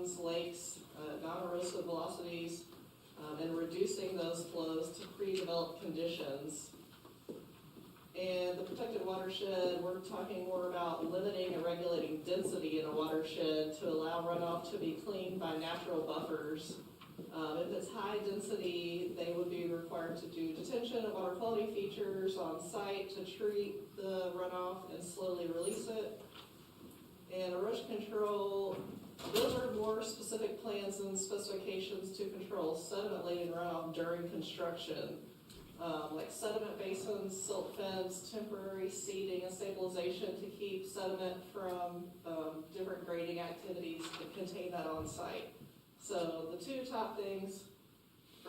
ponds, lakes, non-erosive velocities, and reducing those flows to pre-developed conditions. And the protected watershed, we're talking more about limiting and regulating density in a watershed to allow runoff to be cleaned by natural buffers. If it's high density, they would be required to do detention and water quality features on site to treat the runoff and slowly release it. And erosion control, those are more specific plans and specifications to control sediment laden runoff during construction. Like sediment basins, silt fence, temporary seeding and stabilization to keep sediment from different grading activities to contain that on site. So the two top things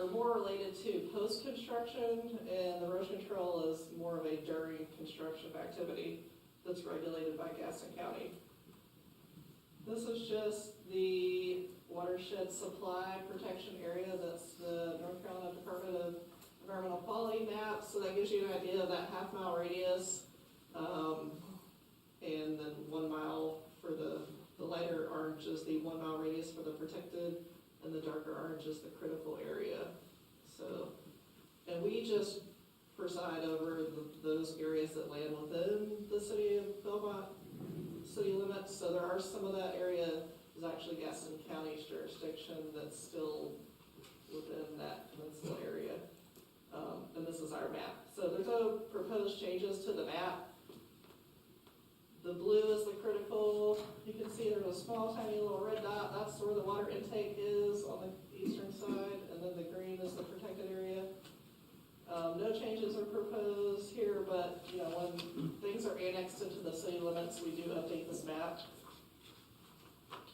are more related to post-construction, and erosion control is more of a during construction activity that's regulated by Gaston County. This is just the watershed supply protection area. That's the North Carolina Department of Environmental Quality map. So that gives you an idea of that half-mile radius, and then 1 mile for the lighter orange is the 1 mile radius for the protected, and the darker orange is the critical area. So, and we just preside over those areas that land within the city of Belmont city limits. So there are some of that area is actually Gaston County's jurisdiction that's still within that peninsula area. And this is our map. So there's no proposed changes to the map. The blue is the critical. You can see there's a small tiny little red dot. That's where the water intake is on the eastern side, and then the green is the protected area. No changes are proposed here, but when things are annexed into the city limits, we do update this map.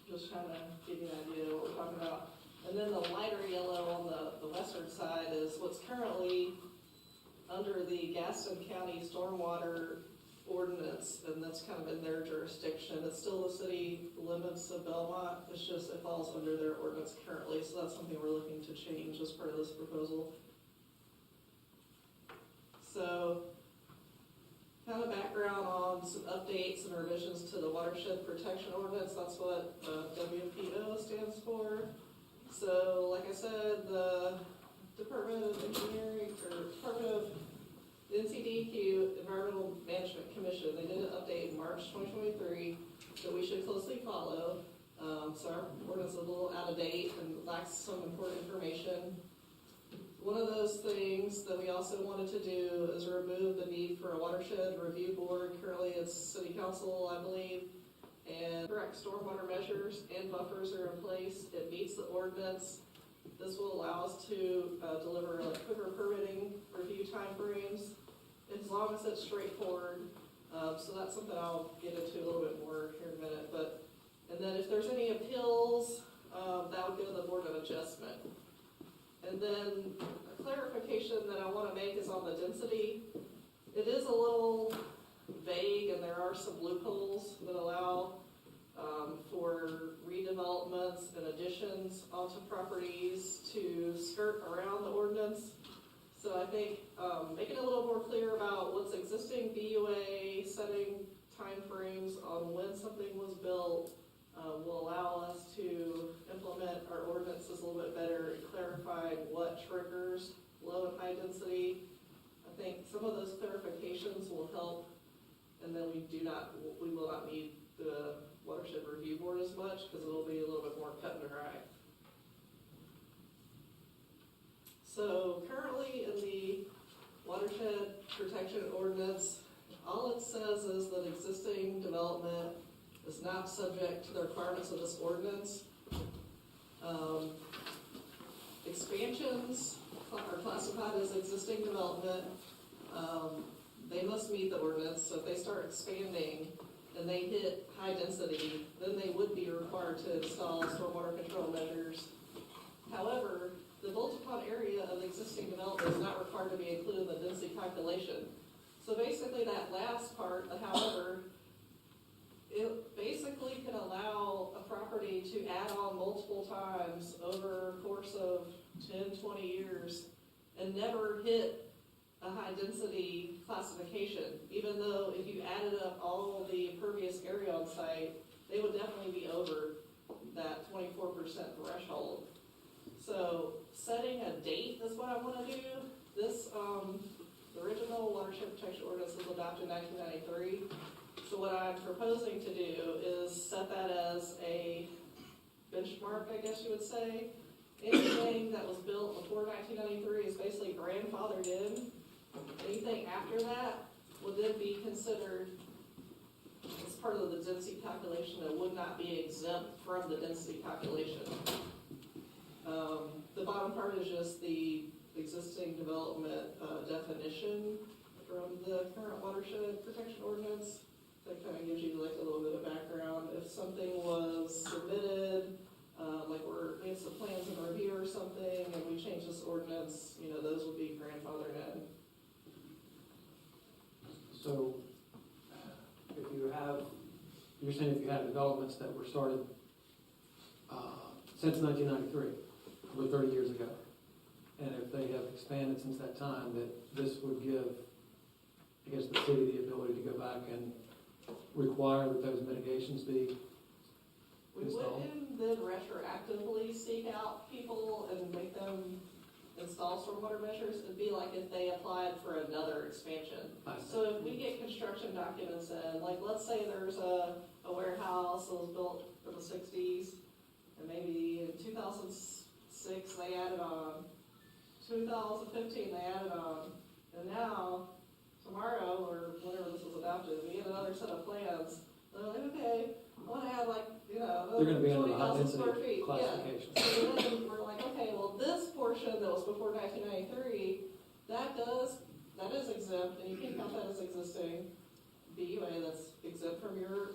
Just trying to give you an idea of what we're talking about. And then the lighter yellow on the western side is what's currently under the Gaston County Stormwater Ordinance, and that's kind of in their jurisdiction. It's still the city limits of Belmont, it's just it falls under their ordinance currently, so that's something we're looking to change as part of this proposal. So, kind of background on some updates and revisions to the Watershed Protection Ordinance. That's what WPO stands for. So, like I said, the Department of Engineering, or Department of NCDQ, Environmental Management Commission, they did an update in March 2023 that we should closely follow. So our ordinance is a little out of date and lacks some important information. One of those things that we also wanted to do is remove the need for a watershed review board. Currently it's City Council, I believe, and correct stormwater measures and buffers are in place. It meets the ordinance. This will allow us to deliver a quicker permitting review timeframes as long as it's straightforward. So that's something I'll get into a little bit more here in a minute. And then if there's any appeals, that would go to the Board of Adjustment. And then a clarification that I want to make is on the density. It is a little vague, and there are some loopholes that allow for redevelopments and additions onto properties to skirt around the ordinance. So I think making it a little more clear about what's existing BUA, setting timeframes on when something was built will allow us to implement our ordinances a little bit better and clarify what triggers low and high density. I think some of those clarifications will help, and then we will not need the Watershed Review Board as much because it'll be a little bit more cut and dry. So currently in the Watershed Protection Ordinance, all it says is that existing development is not subject to the requirements of this ordinance. Expansions are classified as existing development. They must meet the ordinance, so if they start expanding and they hit high density, then they would be required to install stormwater control measures. However, the built-upon area of existing development is not required to be included in the density calculation. So basically that last part, the however, it basically can allow a property to add on multiple times over a course of 10, 20 years and never hit a high density classification, even though if you added up all the impervious area on site, they would definitely be over that 24% threshold. So setting a date is what I want to do. This, the original watershed protection ordinance was adopted in 1993. So what I'm proposing to do is set that as a benchmark, I guess you would say. Anything that was built before 1993 is basically grandfathered in. Anything after that would then be considered as part of the density calculation that would not be exempt from the density calculation. The bottom part is just the existing development definition from the current watershed protection ordinance. That kind of gives you like a little bit of background. If something was submitted, like we have some plans in review or something, and we change this ordinance, you know, those would be grandfathered in. So, if you have, you're saying if you had developments that were started since 1993, or 30 years ago, and if they have expanded since that time, that this would give, I guess, the city the ability to go back and require that those mitigations be We installed? wouldn't then retroactively seek out people and make them install stormwater measures. It'd be like if they applied for another expansion. I see. So if we get construction documents in, like let's say there's a warehouse that was built in the 60s, and maybe in 2006 they added on, 2015 they added on, and now, tomorrow, or whenever this was adopted, we get another set of plans. They're like, okay, I want to add like, you know, They're gonna be under the 20,000 high square density feet. classification. Yeah. So then we're like, okay, well, this portion that was before 1993, that is exempt, and you can count that as existing BUA, that's exempt from your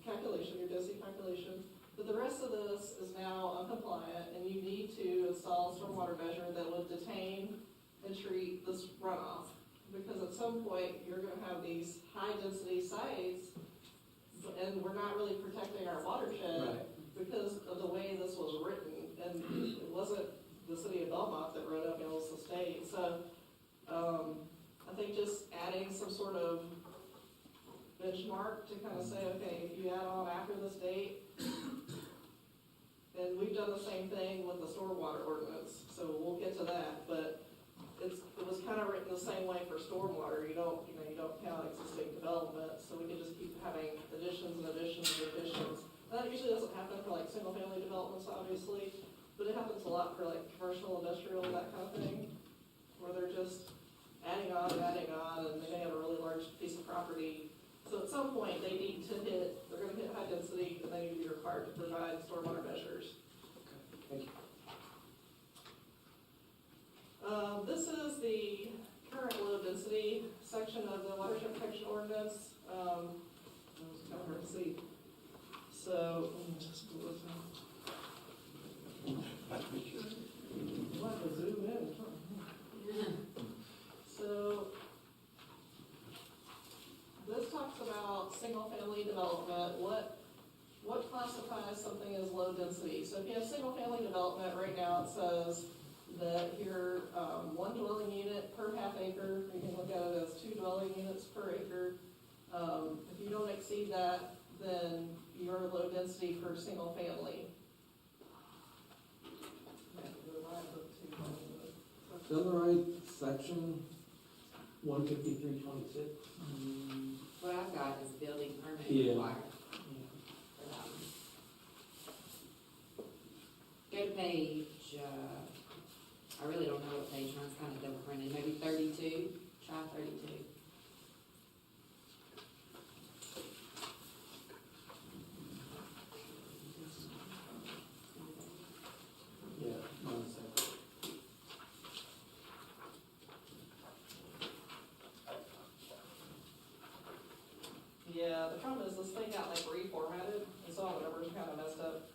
calculation, your density calculation. But the rest of this is now uncompliant, and you need to install a stormwater measure that would detain and treat this runoff. Because at some point, you're gonna have these high-density sites, and we're not really protecting our watershed Right. because of the way this was written. And it wasn't the city of Belmont that wrote up, it was the state. So, I think just adding some sort of benchmark to kind of say, okay, if you add on after this date, and we've done the same thing with the stormwater ordinance, so we'll get to that, but it was kind of written the same way for stormwater. You don't count existing development, so we can just keep having additions and additions and additions. And that usually doesn't happen for like single-family developments, obviously, but it happens a lot for like commercial, industrial, that kind of thing, where they're just adding on, and they may have a really large piece of property. So at some point, they're gonna hit high density, and they need to be required to provide stormwater measures. Thank you. This is the current low density section of the watershed protection ordinance. It was kind of hard to see. So, let me just do this now. We'll have to zoom in. So, this talks about single-family development. What classifies something as low density? So if you have single-family development, right now it says that you're one dwelling unit per half acre. You can look at it as 2 dwelling units per acre. If you don't exceed that, then you're low density for single family. Is that the right section? 15326. What I've got is building permit Yeah. required for that one. Go to page, I really don't know what page, mine's kind of double printed, maybe 32, try 32. Yeah, mine's the same. Yeah, the problem is this thing got like reformatted, and so all the numbers are kind of messed up.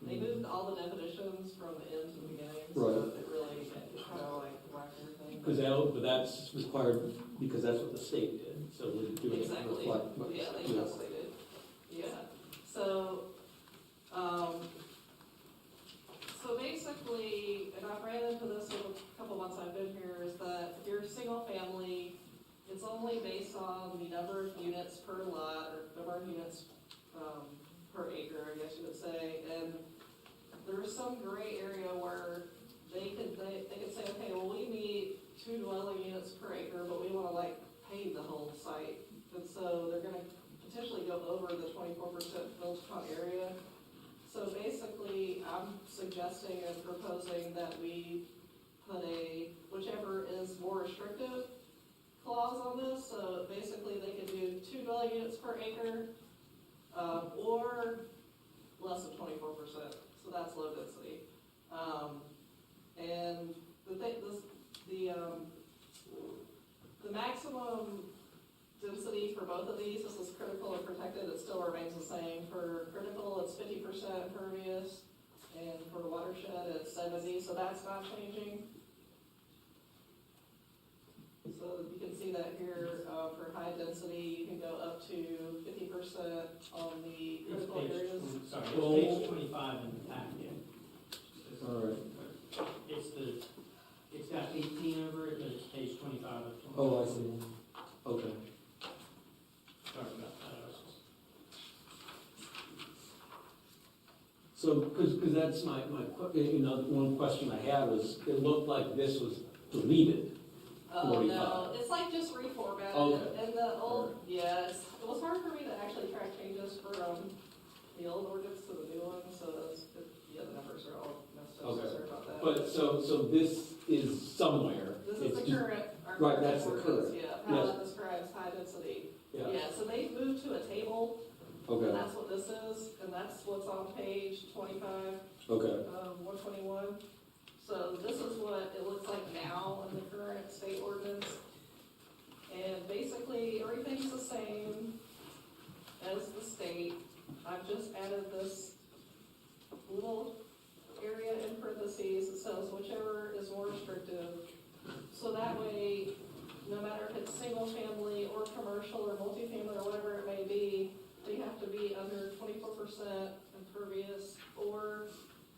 They moved all the definitions from the end to the beginning, so Right. it really kind of like whacked everything. But that's required because that's what the state did, so we're doing it to Exactly, reflect what. yeah, they translated, yeah. So basically, and I've ran into this in a couple months I've been here, is that if you're a single family, it's only based on the number of units per lot, or number of units per acre, I guess you would say, and there's some gray area where they could say, okay, well, we need 2 dwelling units per acre, but we wanna like pave the whole site. And so they're gonna potentially go over the 24% built upon area. So basically, I'm suggesting and proposing that we put whichever is more restrictive clause on this. So basically, they could do 2 dwelling units per acre, or less than 24%. So that's low density. And the maximum density for both of these, this is critical and protected, it still remains the same. For critical, it's 50% impervious, and for watershed, it's 70, so that's not changing. So you can see that here, for high density, you can go up to 50% on the It's critical areas. Sorry, it's page 25 in the packet. All right. It's got 18 over it, but it's page 25 of 25. Oh, I see. Okay. Sorry about that. So, because that's my, one question I had was, it looked like this was deleted. Oh, 45. no, it's like just reformatted, Okay. and the old, yes, it was hard for me to actually track changes from the old ordinance to the new one, so the numbers are all messed up, so Okay. sorry about that. But, so this is somewhere. This It's is the just- current. our Right, current that's the ordinance, current. Yeah, how Yes. it describes high density. Yeah, Yeah, so they moved to a table, and okay, that's what this is, and that's what's on page 25. okay, 121. So this is what it looks like now in the current state ordinance. And basically, everything's the same as the state. I've just added this little area in parentheses that says whichever is more restrictive. So that way, no matter if it's single family or commercial or multifamily or whatever it may be, they have to be under 24% impervious or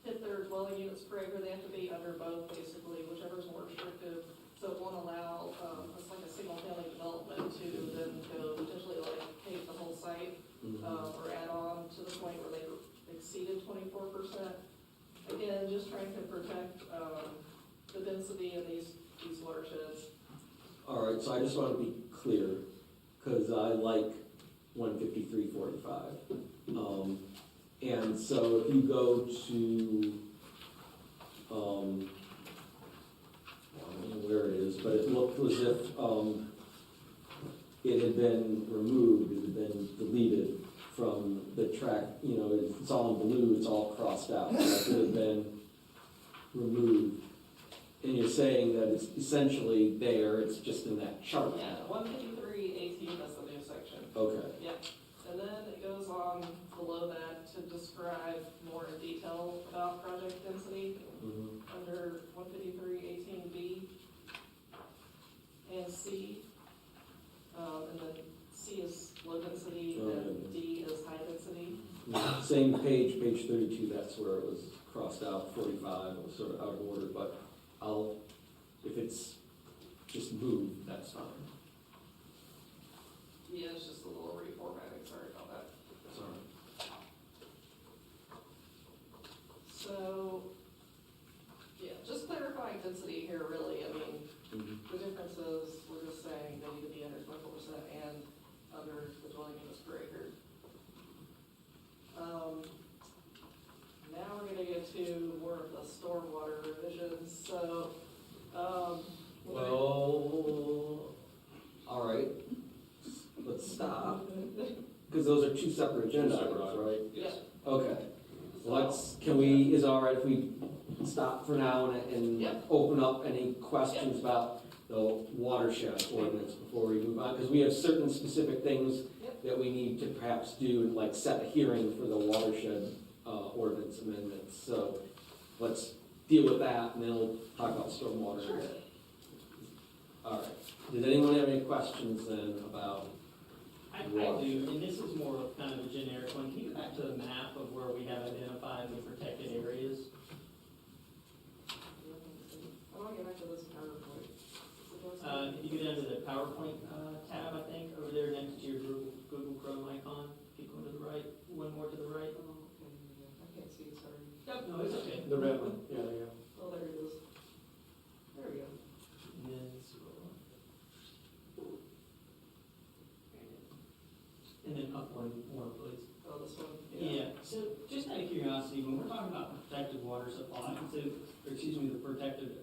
hit their dwelling units per acre. They have to be under both, basically, whichever is more restrictive. So it won't allow, it's like a single family development to then go potentially like pave the whole site, or add on to the point where they exceeded 24%. Again, just trying to protect, the density in these watersheds. all right, so I just want to be clear, because I like 15345. And so if you go to, I don't know where it is, but it looked as if, it had been removed, it had been deleted from the track, it's all in blue, it's all crossed out, so it could have been removed. And you're saying that it's essentially there, it's just in that chart Yeah, now? 153.18, that's the new section. Okay, Yep, and then it goes on below that to describe more in detail about project density under 153.18B and C. And then C is low density and D is high density. Same page 32, that's where it was crossed out, 45, it was sort of out of order, but if it's just moved, that's fine. Yeah, it's just a little reformatting, sorry about that. Sorry. So, yeah, just clarifying density here, really. I mean, the difference is, we're just saying they need to be under 24% and under the dwelling units per acre. Now we're gonna get to more of the stormwater revisions, so, Well, all right, let's stop, because those are two separate agenda items, right? yeah. Okay, So- is it all right if we stop for now and Yep. open up any questions about the watershed ordinance before we move on? Because we have certain specific things Yep. that we need to perhaps do, like set a hearing for the watershed ordinance amendments. So let's deal with that, and then we'll talk about stormwater. Sure. All right. Does anyone have any questions then about? I do, and this is more of kind of a generic one. Can you go back to the map of where we have identified the protected areas? I want to get back to this PowerPoint. If you go down to the PowerPoint tab, I think, over there next to your Google Chrome icon, keep going to the right, one more to the right. one, please. Oh, this one? Yeah, so just out of curiosity, when we're talking about protected water supply, so, or excuse me, the protected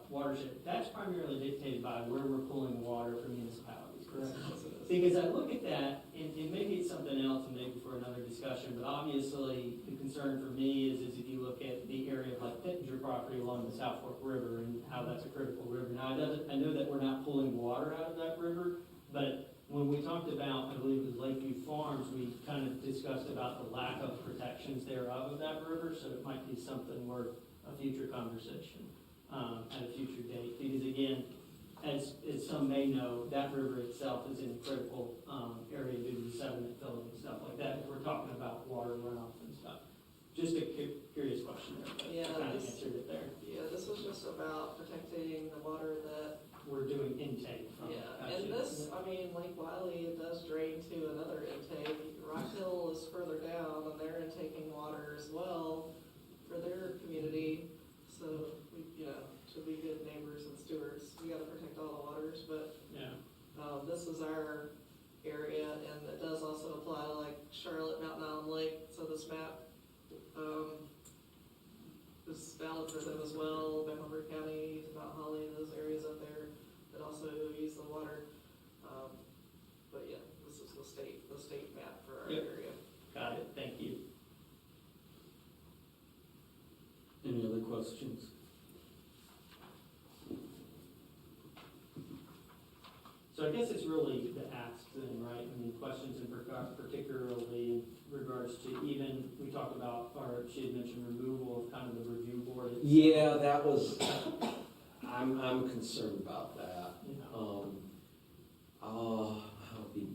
watershed, that's primarily dictated by where we're pulling water from municipalities, correct? Yes, it is. Because I look at that, and maybe it's something else, and maybe for another discussion, but obviously, the concern for me is if you look at the area of like Pittenger property along the South Fork River and how that's a critical river. Now, I know that we're not pulling water out of that river, but when we talked about, I believe it was Lakeview Farms, we kind of discussed about the lack of protections thereof of that river, so it might be something worth a future conversation at a future date. Because again, as some may know, that river itself is in a critical area due to sediment filling and stuff like that, if we're talking about water runoff and stuff. Just a curious question there, but Yeah, I kind of this- answered it there. Yeah, this was just about protecting the water that, We're doing intake from. yeah, Gotcha. and this, I mean, Lake Wiley, it does drain to another intake. Rock Hill is further down, and they're intaking water as well for their community. So, we, to be good neighbors and stewards, we gotta protect all the waters, but Yeah, this is our area, and it does also apply to like Charlotte, Mountain Island Lake, so this map, is valid for them as well, Mecklenburg County, Mount Holly, those areas up there that also use the water. But yeah, this is the state map for our Yep. area. got it, thank you. Any other questions? So I guess it's really the asks then, right? I mean, questions in particularly in regards to even, we talked about, or she had mentioned removal of kind of the review board. Yeah, that was, I'm concerned about that. You know, How to be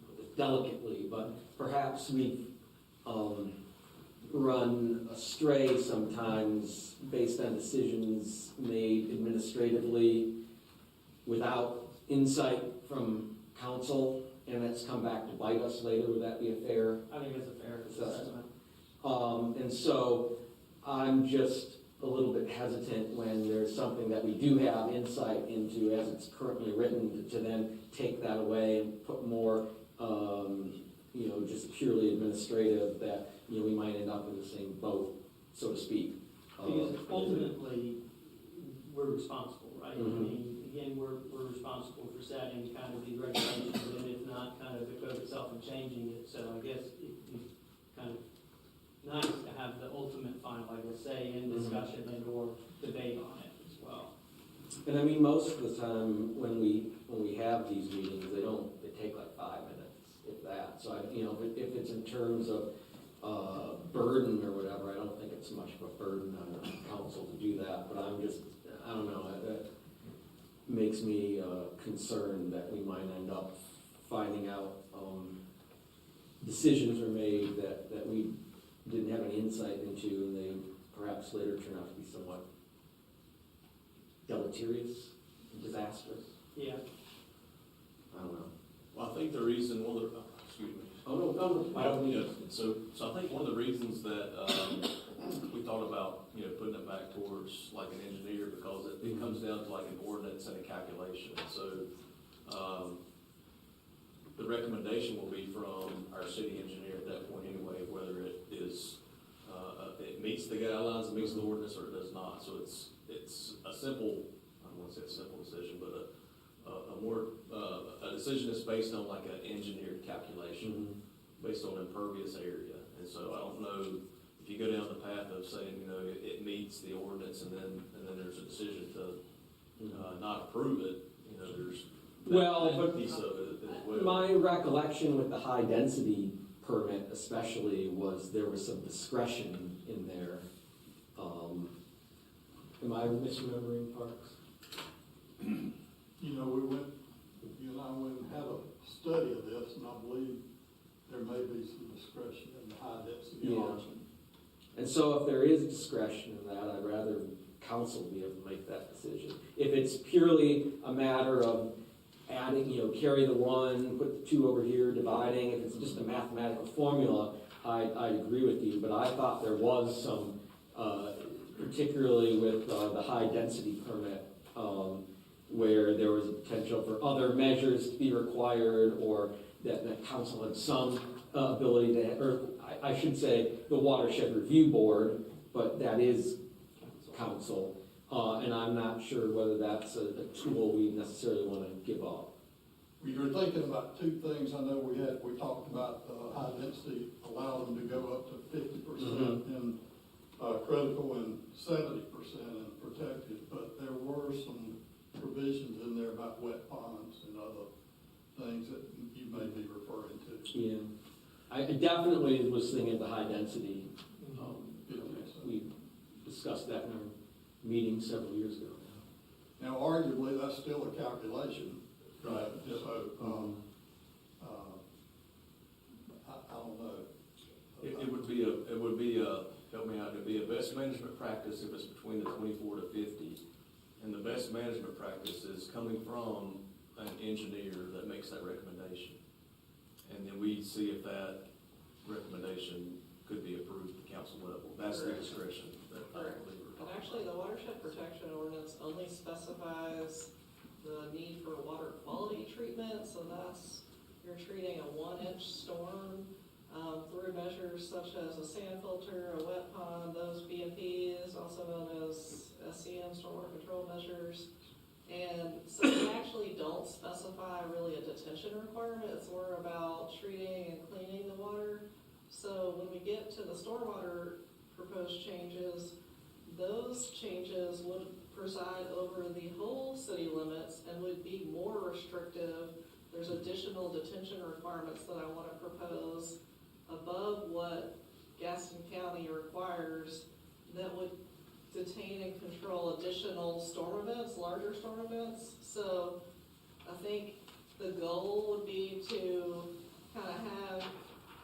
put it delicately, but perhaps we've run astray sometimes based on decisions made administratively without insight from council, and that's come back to bite us later. Would that be a fair? I think it's a fair assessment. And so I'm just a little bit hesitant when there's something that we do have insight into as it's currently written to then take that away and put more, just purely administrative that, we might end up in the same boat, so to speak. Because ultimately, we're responsible, right? I Mhm. mean, again, we're responsible for setting kind of the regulations, and if not, kind of the code itself and changing it. So I guess it's kind of nice to have the ultimate final, I guess, say in discussion and or debate on it as well. And I mean, most of the time, when we have these meetings, they take like 5 minutes, if that. So if it's in terms of burden or whatever, I don't think it's much of a burden on the council to do that, but I don't know, that makes me concerned that we might end up finding out decisions were made that we didn't have any insight into, and they perhaps later turn out to be somewhat deleterious, disastrous. Yeah. I don't know. Well, I think the reason, excuse me. Oh, no, I don't Yeah, need. so I think one of the reasons that, we thought about, putting it back towards like an engineer, because it comes down to like an ordinance and a calculation. So, the recommendation will be from our city engineer at that point anyway, whether it is, it meets the guidelines, it meets the ordinance, or it does not. So it's a simple, I don't want to say a simple decision, but a decision that's based on like an engineered calculation, based on impervious area. And so I don't know if you go down the path of saying, it meets the ordinance, and then there's a decision to not approve it, there's that piece of it as well. My recollection with the high density permit especially was there was some discretion in there. Am I misremembering Parks? You and I went and had a study of this, and I believe there may be some discretion in the high density Yeah. option. And so if there is discretion in that, I'd rather council be able to make that decision. If it's purely a matter of adding, carry the one, put the two over here, dividing, if it's just a mathematical formula, I'd agree with you, but I thought there was some, particularly with the high density permit, where there was a potential for other measures to be required, or that council had some ability to, or I should say, the Watershed Review Board, but that is council. And I'm not sure whether that's a tool we necessarily want to give up. We were thinking about two things. I know we talked about high density, allow them to go up to 50% in critical and 70% in protected, but there were some provisions in there about wet ponds and other things that you may be referring to. Yeah, I definitely was thinking of the high density. We discussed that in our meeting several years ago. Now, arguably, that's still a calculation. Right. So, I don't know. It would be a, help me out, it'd be a best management practice if it's between the 24 to 50. And the best management practice is coming from an engineer that makes that recommendation. And then we see if that recommendation could be approved at the council level. That's the discretion that I believe we're And talking actually, the watershed protection ordinance only specifies the need for water quality treatment, so that's, you're treating a 1-inch storm through measures such as a sand filter, a wet pond, those BMPs, also known as SCM, stormwater control measures. And so we actually don't specify really a detention requirement, it's more about treating and cleaning the water. So when we get to the stormwater proposed changes, those changes would preside over the whole city limits and would be more restrictive. There's additional detention requirements that I want to propose above what Gaston County requires that would detain and control additional storm events, larger storm events. So I think the goal would be to kind of have,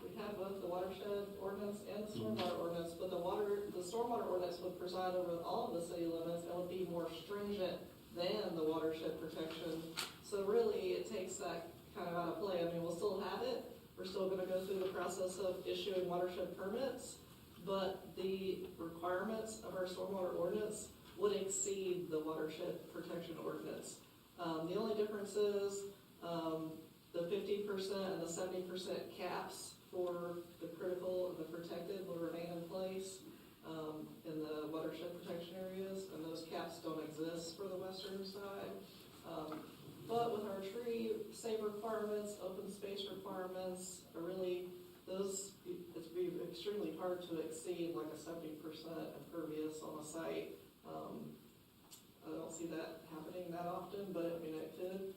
we have both the watershed ordinance and the stormwater ordinance, but the stormwater ordinance would preside over all of the city limits and would be more stringent than the watershed protection. So really, it takes that kind of out of play. I mean, we'll still have it. We're still gonna go through the process of issuing watershed permits, but the requirements of our stormwater ordinance would exceed the watershed protection ordinance. The only difference is, the 50% and the 70% caps for the critical and the protected will remain in place in the watershed protection areas, and those caps don't exist for the western side. But with our tree save requirements, open space requirements, really, it'd be extremely hard to exceed like a 70% impervious on a site. I don't see that happening that often, but I mean, it could.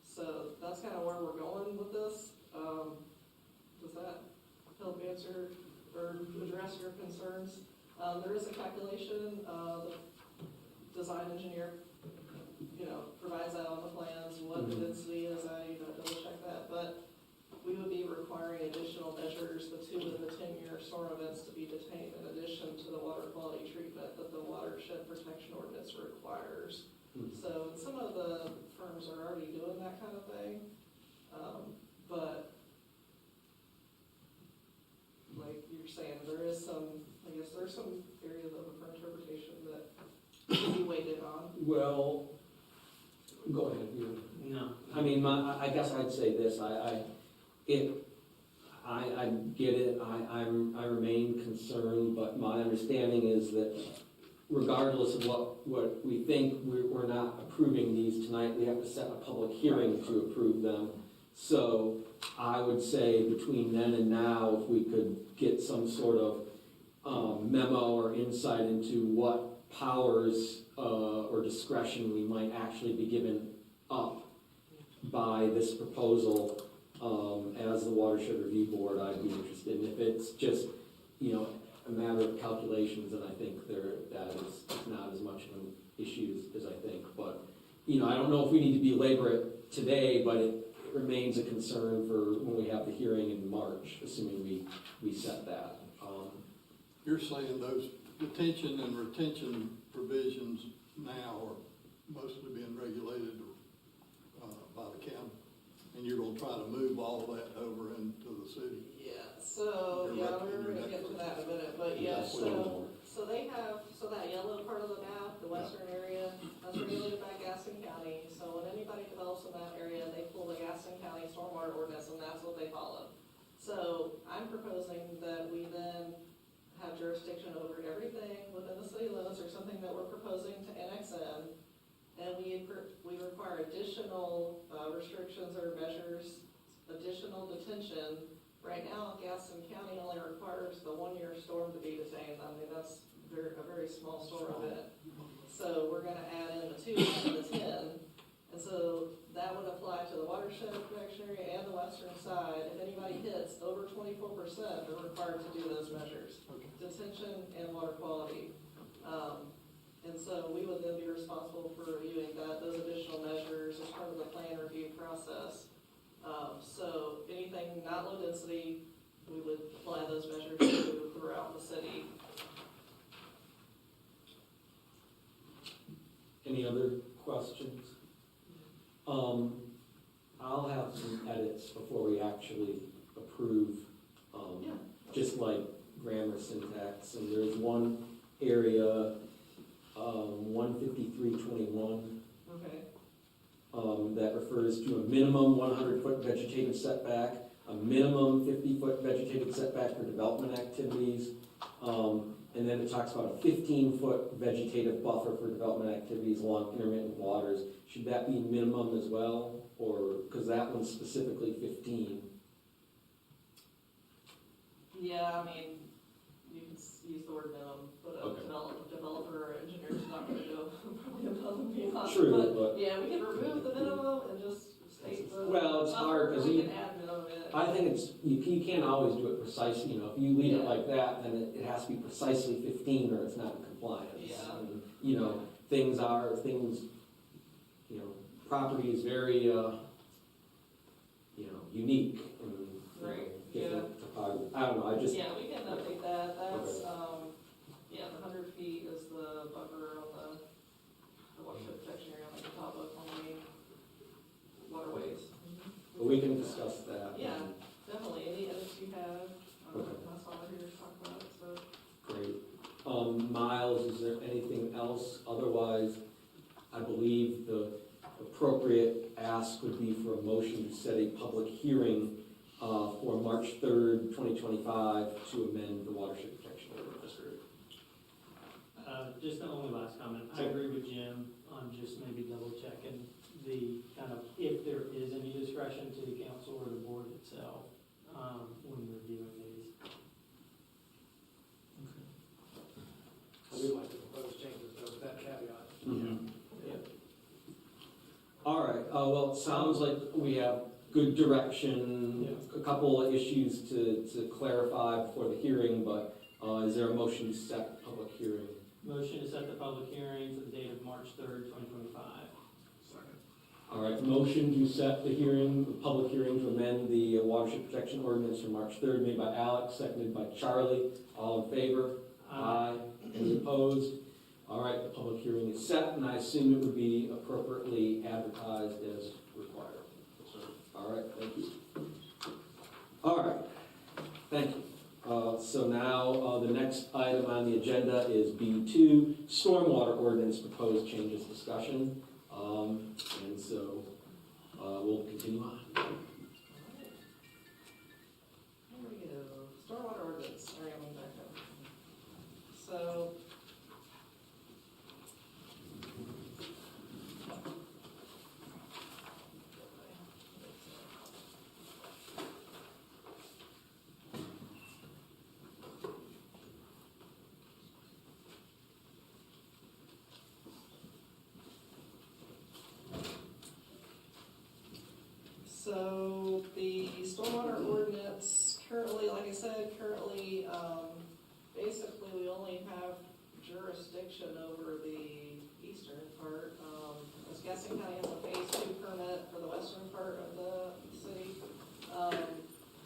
So that's kind of where we're going with this. Does that help answer or address your concerns? There is a calculation, the design engineer, provides that on the plans, what the density is, I double check that, but we would be requiring additional measures, the 2 and the 10-year storm events to be detained in addition to the water quality treatment that the watershed protection ordinance requires. So some of the firms are already doing that kind of thing, but like you're saying, there's some areas of interpretation that can be weighed in on. Well, go ahead. No. I mean, I guess I'd say this, I get it, I remain concerned, but my understanding is that regardless of what we think, we're not approving these tonight, we have to set a public hearing to approve them. So I would say between then and now, if we could get some sort of memo or insight into what powers or discretion we might actually be given up by this proposal as the Watershed Review Board, I'd be interested. And if it's just, a matter of calculations, then I think that is not as much of an issue as I think. But, I don't know if we need to belabor it today, but it remains a concern for when we have the hearing in March, assuming we set that. You're saying those detention and retention provisions now are mostly being regulated by the county, and you're gonna try to move all of that over into the city? Yeah, so, we're gonna get to that in a minute, but yeah, so So they have, so that yellow part of the map, the western area, that's regulated by Gaston County. So when anybody develops in that area, they pull the Gaston County stormwater ordinance, and that's what they follow. So I'm proposing that we then have jurisdiction over everything within the city limits or something that we're proposing to annex in. And we require additional restrictions or measures, additional detention. Right now, Gaston County only requires the 1-year storm to be detained. I mean, that's a very small storm event. So we're gonna add in the 2 and the 10. And so that would apply to the watershed protection area and the western side. If anybody hits over 24%, they're required to do those measures. Detention and water quality. And so we would then be responsible for reviewing those additional measures as part of the plan review process. So anything not low density, we would apply those measures to throughout the city. Any other questions? I'll have some edits before we actually approve, Yeah. just like grammar, syntax, and there's one area, 15321, Okay. that refers to a minimum 100-foot vegetative setback, a minimum 50-foot vegetative setback for development activities, and then it talks about a 15-foot vegetative buffer for development activities along intermittent waters. Should that be minimum as well, or, because that one's specifically 15? Yeah, I mean, you can use the word minimum, but a Okay. developer or engineer is not gonna go probably above and beyond. True, but- yeah, we can remove the minimum and just state the. Well, it's hard, 'cause We you- can add minimum in. I think you can't always do it precisely, you know, if you leave it Yeah. like that, then it has to be precisely 15 or it's not in compliance. Yeah. And, you know, things, you know, property is very, unique and, Right, different topography. I don't know, I just, Yeah, we can update that, that's, yeah, the 100 feet is the buffer on the watershed protection area on the top of only waterways. but we can discuss that. Yeah. Definitely, any edits you have, Okay. that's all we're here to talk about, so. Great. Miles, is there anything else? Otherwise, I believe the appropriate ask would be for a motion to set a public hearing for March 3rd, 2025 to amend the watershed protection ordinance. Just the only last comment, I agree with Jim on just maybe double checking the kind of, if there is any discretion to the council or the board itself, when reviewing these. I would like to propose changes though, with that caveat. Yeah. All right, well, it sounds like we have good direction, a couple of issues to clarify before the hearing, but is there a motion to set public hearing? Motion to set the public hearing for the date of March 3rd, 2025. All right, motion to set the hearing, the public hearing to amend the watershed protection ordinance for March 3rd, made by Alex, seconded by Charlie. All in favor? Aye. Any opposed? All right, the public hearing is set, and I assume it would be appropriately advertised as required. All right, thank you. All right, thank you. So now, the next item on the agenda is B2, stormwater ordinance proposed changes discussion. And so, we'll continue on. Here we go, stormwater ordinance, sorry, I'm back up. So. So the stormwater ordinance currently, like I said, basically we only have jurisdiction over the eastern part. As Gaston County has a phase 2 permit for the western part of the city,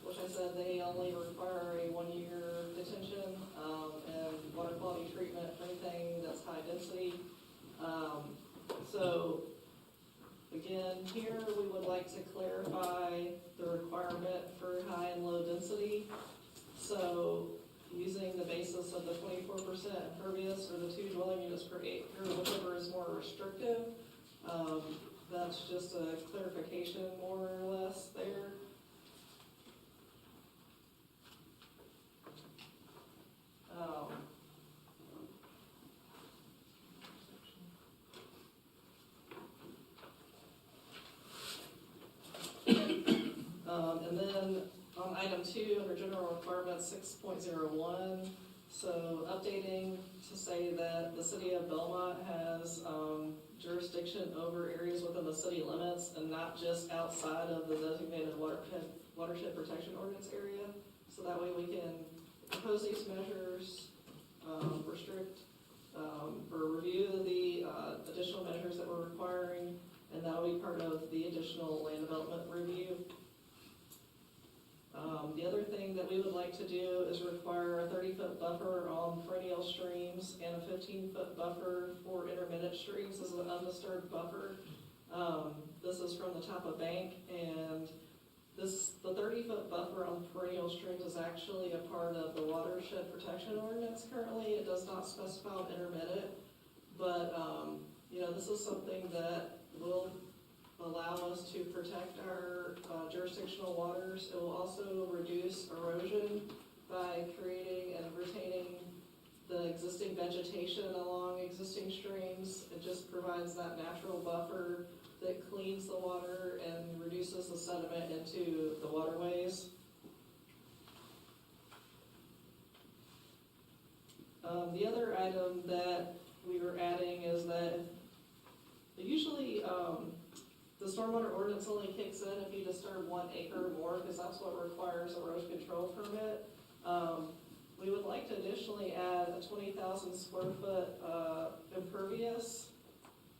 which I said they only require a 1-year detention, and water quality treatment for anything that's high density. So again, here we would like to clarify the requirement for high and low density. So using the basis of the 24% impervious or the 2 dwelling units per acre, whichever is more restrictive. That's just a clarification more or less there. And then on item 2, under general requirements 6.01, so updating to say that the city of Belmont has jurisdiction over areas within the city limits and not just outside of the designated watershed protection ordinance area. So that way we can propose these measures, restrict, or review the additional measures that we're requiring, and that'll be part of the additional land development review. The other thing that we would like to do is require a 30-foot buffer on perennial streams and a 15-foot buffer for intermittent streams as an undisturbed buffer. This is from the Tapa Bank, and the 30-foot buffer on perennial streams is actually a part of the watershed protection ordinance currently. It does not specify on intermittent, but this is something that will allow us to protect our jurisdictional waters. It will also reduce erosion by creating and retaining the existing vegetation along existing streams. It just provides that natural buffer that cleans the water and reduces the sediment into the waterways. The other item that we were adding is that usually the stormwater ordinance only kicks in if you disturb 1 acre or more, because that's what requires a erosion control permit. We would like to additionally add a 20,000 square foot impervious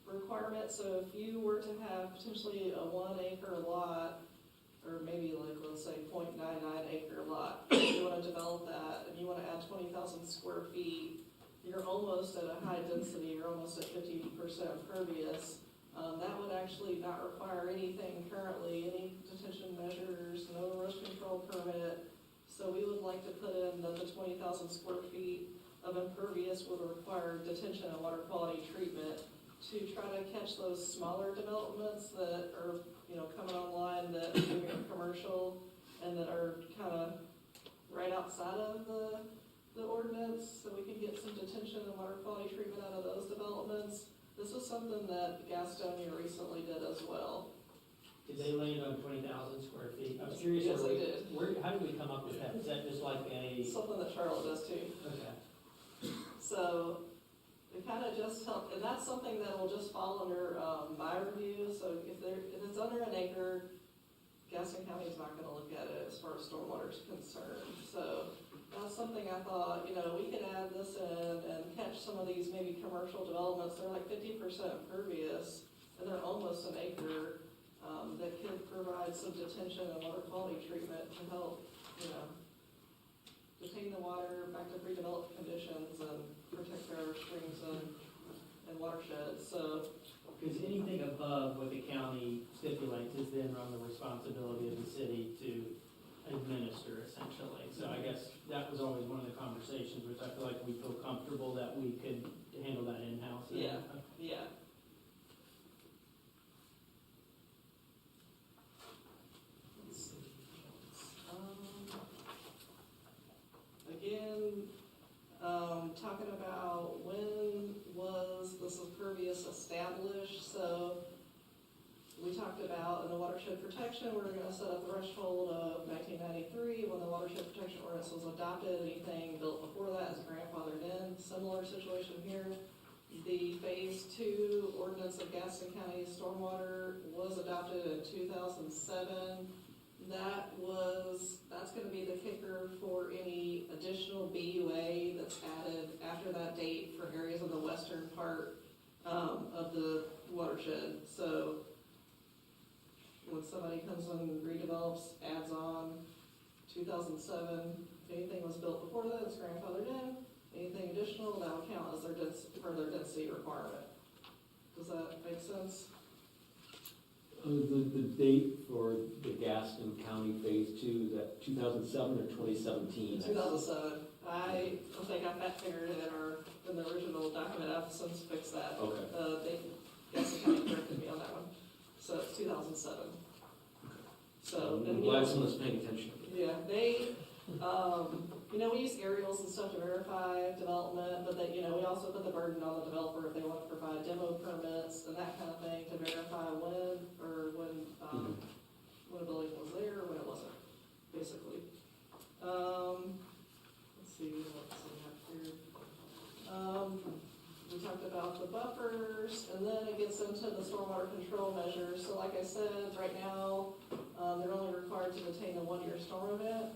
requirement. So if you were to have potentially a 1 acre lot, or maybe like let's say 0.99 acre lot, you want to develop that and you want to add 20,000 square feet, you're almost at a high density, you're almost at 50% impervious. That would actually not require anything currently, any detention measures, no erosion control permit. So we would like to put in that the 20,000 square feet of impervious would require detention and water quality treatment to try to catch those smaller developments that are, coming online that maybe are commercial and that are kind of right outside of the ordinance, so we can get some detention and water quality treatment out of those developments. This is something that Gastonia recently did as well. Did they land on 20,000 square feet? I was curious. Yes, they did. How did we come up with that? Is that just like a? Something that Charlotte does too. Okay. So it kind of just helped, and that's something that will just fall under my review. So if it's under an acre, Gaston County is not going to look at it as far as stormwater is concerned. So that's something I thought, we could add this in and catch some of these maybe commercial developments. They're like 50% impervious, and they're almost an acre, that could provide some detention and water quality treatment to help, detain the water back to pre-developed conditions and protect our streams and watersheds. So, because anything above what the county stipulates is then on the responsibility of the city to administer, essentially. So I guess that was always one of the conversations, which I feel like we feel comfortable that we could handle that in-house. yeah. Let's see. Again, talking about when was this impervious established, so we talked about in the watershed protection, we're gonna set a threshold of 1993, when the watershed protection ordinance was adopted. Anything built before that is grandfathered in. Similar situation here. The phase 2 ordinance of Gaston County stormwater was adopted in 2007. That's gonna be the kicker for any additional BUA that's added after that date for areas of the western part of the watershed. So when somebody comes and redevelops, adds on 2007, if anything was built before that, it's grandfathered in. Anything additional, that would count as their further density requirement. Does that make sense? The date for the Gaston County Phase 2, is that 2007 or 2017? 2007. I don't think I got that figured in the original document, I've since fixed that. Okay. Gaston County corrected me on that one, so it's 2007. So, I'm and glad someone's paying attention. yeah, they, we use aerials and stuff to verify development, but we also put the burden on the developer if they want to provide demo permits and that kind of thing to verify when a building was there or when it wasn't, basically. Let's see, what else do we have here? We talked about the buffers, and then it gets into the stormwater control measures. So like I said, right now, they're only required to detain a 1-year storm event,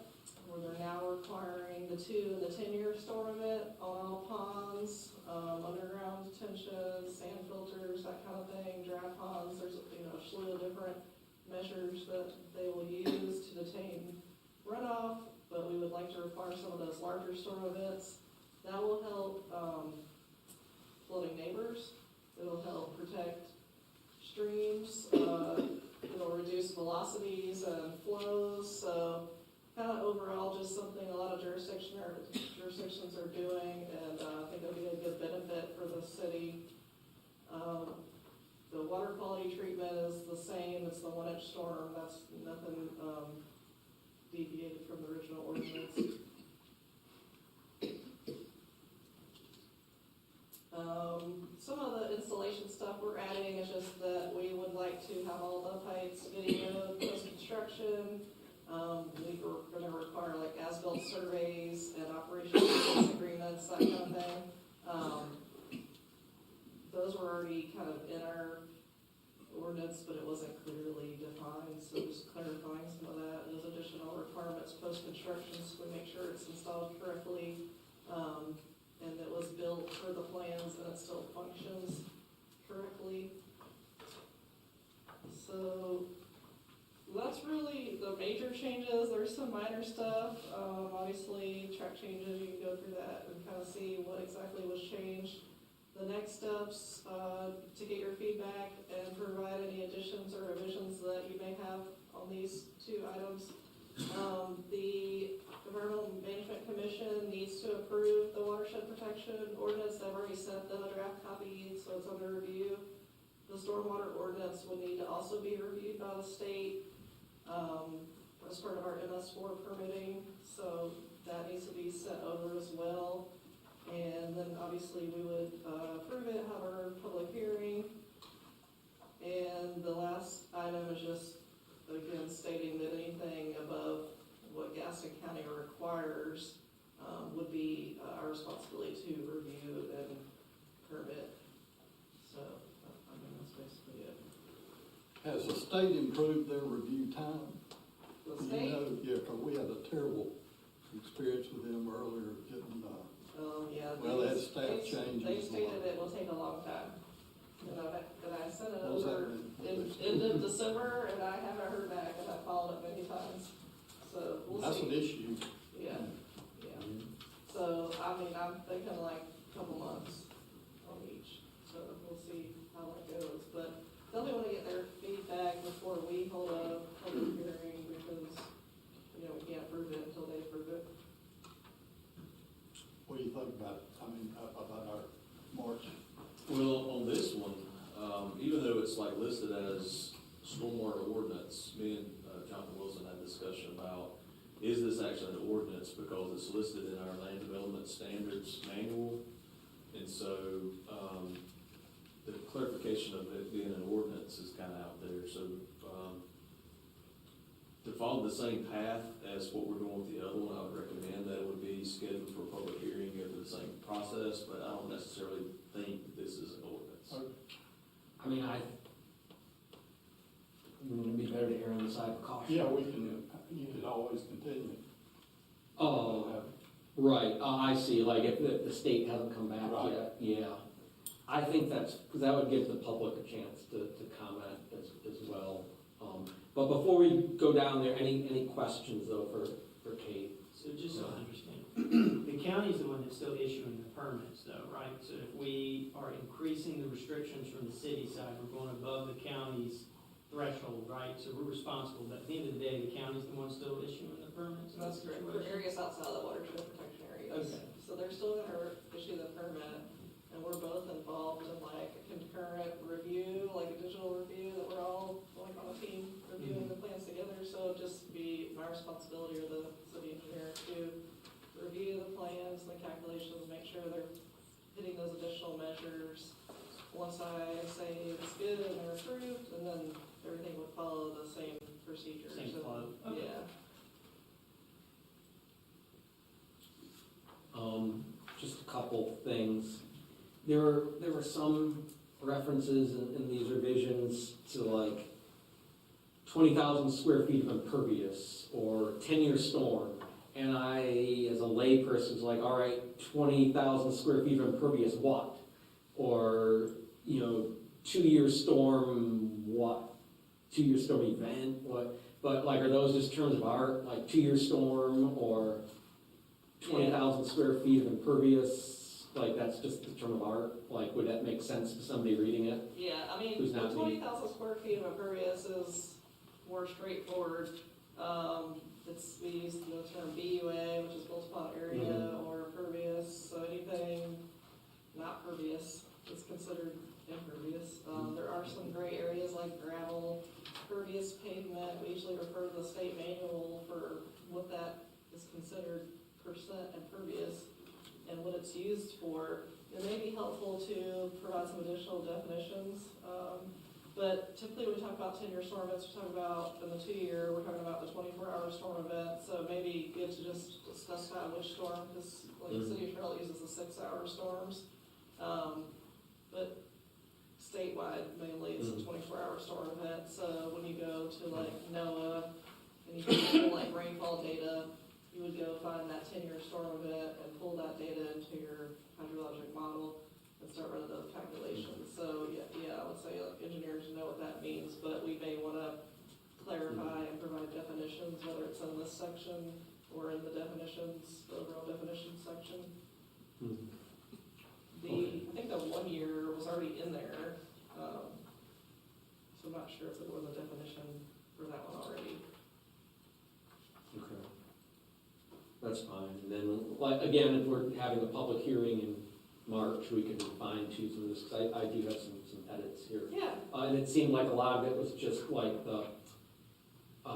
where they're now requiring the 2 and the 10-year storm event on all ponds, underground detention, sand filters, that kind of thing, dry ponds. There's a slew of different measures that they will use to detain runoff, but we would like to require some of those larger storm events. That will help flooding neighbors. It'll help protect streams. It'll reduce velocities and flows. So kind of overall, just something a lot of jurisdictions are doing, and I think it'll be a good benefit for the city. The water quality treatment is the same. It's the 1-inch storm. That's nothing deviated from the original ordinance. Some of the installation stuff we're adding is just that we would like to have all the pipes videoed post-construction. We're going to require like as-built surveys and operational maintenance agreements, that kind of thing. Those were already kind of in our ordinance, but it wasn't clearly defined, so just clarifying some of that. Those additional requirements post-construction, so we make sure it's installed correctly, and it was built for the plans and it still functions correctly. So that's really the major changes. There's some minor stuff, obviously track changes, you can go through that and kind of see what exactly was changed. The next steps, to get your feedback and provide any additions or revisions that you may have on these 2 items. The Environmental Management Commission needs to approve the watershed protection ordinance. They've already sent them a draft copy, so it's under review. The stormwater ordinance would need to also be reviewed by the state as part of our MS4 permitting, so that needs to be sent over as well. And then obviously we would approve it, have our public hearing. And the last item is just, again, stating that anything above what Gaston County requires would be our responsibility to review and permit. So, that's basically it. Has the state improved their review time? The state, Yeah, because we had a terrible experience with them earlier getting, yeah. well, they had staff changes. They stated it will take a long time. And I sent it What was that over mean? in December, and I haven't heard back, and I followed up many times. So we'll see. That's an issue. Yeah, yeah. So, I'm thinking like a couple months on each, so we'll see how that goes. But they'll want to get their feedback before we hold a public hearing, because, we can't approve it until they approve it. What do you think about our March? Well, on this one, even though it's like listed as stormwater ordinance, me and Jonathan Wilson had a discussion about, is this actually an ordinance, because it's listed in our land development standards manual. And so, the clarification of it being an ordinance is kind of out there. So, to follow the same path as what we're doing with the other one, I would recommend that it would be scheduled for a public hearing, go through the same process, but I don't necessarily think this is an ordinance. I mean, wouldn't it be better to err on the side of caution? Yeah, you could always continue. Oh, right, I see, like if the state hasn't come back Right. yet, yeah. I think because that would give the public a chance to comment as well. But before we go down there, any questions though for Kate? So just so I understand, the county's the one that's still issuing the permits though, right? So if we are increasing the restrictions from the city side, we're going above the county's threshold, right? So we're responsible, but at the end of the day, the county's the one still issuing the permits. in that That's correct, for situation? areas outside of the watershed protection areas. Okay. So they're still gonna issue the permit, and we're both involved in like a concurrent review, like a digital review, that we're all like on a team reviewing the plans together, so it'd just be my responsibility or the city engineer to review the plans, the calculations, make sure they're hitting those additional measures. Once I say it's good and they're approved, and then everything would follow the same procedure. Same So, flow. Okay. Yeah. Just a couple things. There were some references in these revisions to like 20,000 square feet of impervious or 10-year storm. And I, as a layperson, was like, all right, 20,000 square feet of impervious, what? Or, 2-year storm, what? 2-year storm event, what? But like, are those just terms of art, like 2-year storm or 20,000 square feet of impervious? Like, that's just the term of art? Like, would that make sense to somebody reading it? Yeah, I mean, Who's the not me? 20,000 square feet of impervious is more straightforward. We use the term BUA, which is built upon area, or impervious, so anything not pervious is considered impervious. There are some gray areas like gravel, pervious pavement. We usually refer to the state manual for what that is considered percent impervious and what it's used for. It may be helpful to provide some additional definitions, but typically when we talk about 10-year storm events, we talk about, in the 2-year, we're talking about the 24-hour storm event, so maybe good to just specify which storm, because like the city of Charlotte uses the 6-hour storms, but statewide mainly it's a 24-hour storm event, so when you go to like NOAA, and you pull like rainfall data, you would go find that 10-year storm event and pull that data into your hydrologic model and start running those calculations. So yeah, I would say like engineers know what that means, but we may want to clarify and provide definitions, whether it's in this section or in the definitions, the overall definition section. I think the 1 year was already in there, so I'm not sure if there was a definition for that one already. Okay. That's fine. And then, like, again, if we're having a public hearing in March, we can fine tune some of this, because I do have some edits here. Yeah. And it seemed like a lot of it was just like the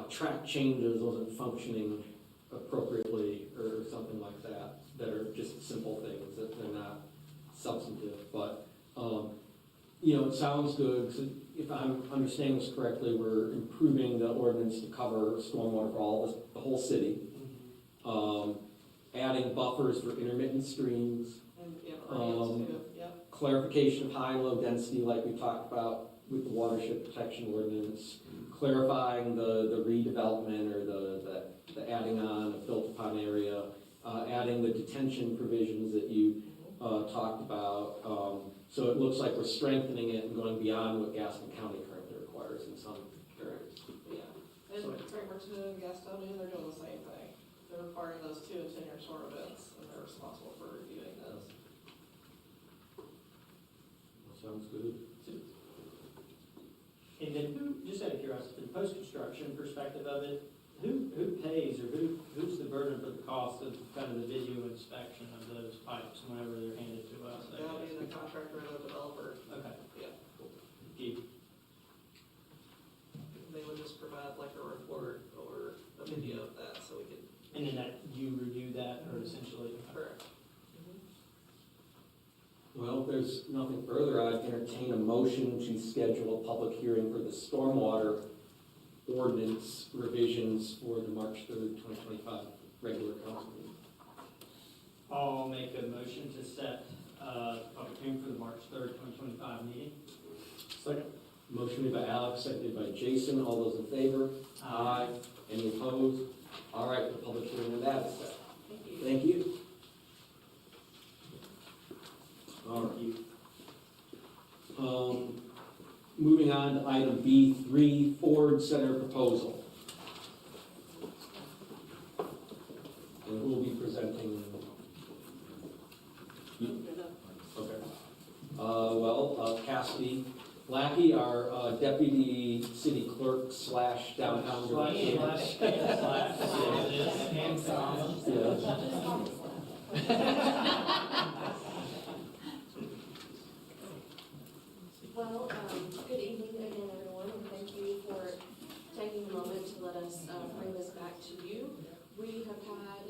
track changes wasn't functioning appropriately or something like that, that are just simple things, that they're not substantive. But, it sounds good, 'cause if I'm understanding this correctly, we're improving the ordinance to cover stormwater for the whole city. Adding buffers for intermittent streams, And areas too, yep. clarification of high and low density like we talked about with the watershed protection ordinance, clarifying the redevelopment or the adding on a built upon area, adding the detention provisions that you talked about. So it looks like we're strengthening it and going beyond what Gaston County currently requires in some areas. Yeah, and Framerton, Gastonia, they're doing the same thing. They're requiring those 2 and 10-year storm events, and they're responsible for reviewing those. Sounds good. And then just out of curiosity, from the post-construction perspective of it, who pays or who's the burden for the cost of kind of the video inspection of those pipes whenever they're handed to us? I That'll be guess? the contractor or the developer. Okay. Yeah. Keep. They would just provide like a report or a video of that, so we could. And then that, you review that or essentially? Correct. Well, if there's nothing further, I'd entertain a motion to schedule a public hearing for the stormwater ordinance revisions for the March 3rd, 2025 regular council meeting. I'll make a motion to set public hearing for the March 3rd, 2025 meeting. Second. Motion made by Alex, seconded by Jason. All those in favor? Any opposed? All right, the public hearing on that is set. Thank you. Thank you. All right. Moving on to item B3, Ford Center proposal. And we'll be presenting. Okay. Cassidy Lackey, our deputy city 100%. And comma. Yeah. Well, good evening again, everyone, and thank you for taking a moment to let us bring this back to you. We have had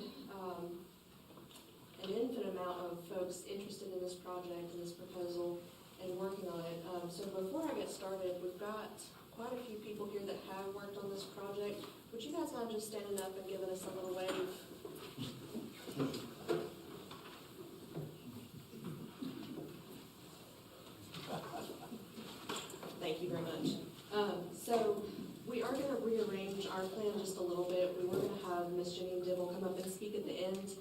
an infinite amount of folks interested in this project and this proposal and working on it. So before I get started, we've got quite a few people here that have worked on this project. Would you guys mind just standing up and giving us a little wave? Thank you very much. So we are going to rearrange our plan just a little bit. We were going to have Miss Jenny Dibble come up and speak at the end,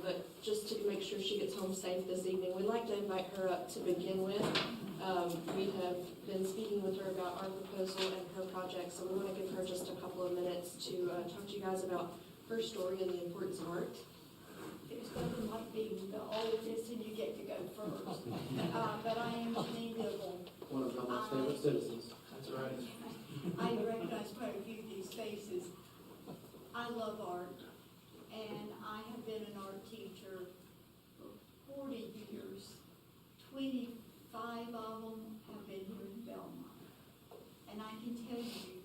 but just to make sure she gets home safe this evening, we'd like to invite her up to begin with. We have been speaking with her about our proposal and her project, so we want to give her just a couple of minutes to talk to you guys about her story and the importance of art. There's nothing like being the oldest and you get to go first. But I am Janine Dibble. One of Belmont's favorite citizens. That's right. I recognize quite a few of these faces. I love art, and I have been an art teacher for 40 years. 25 of them have been here in Belmont. And I can tell you,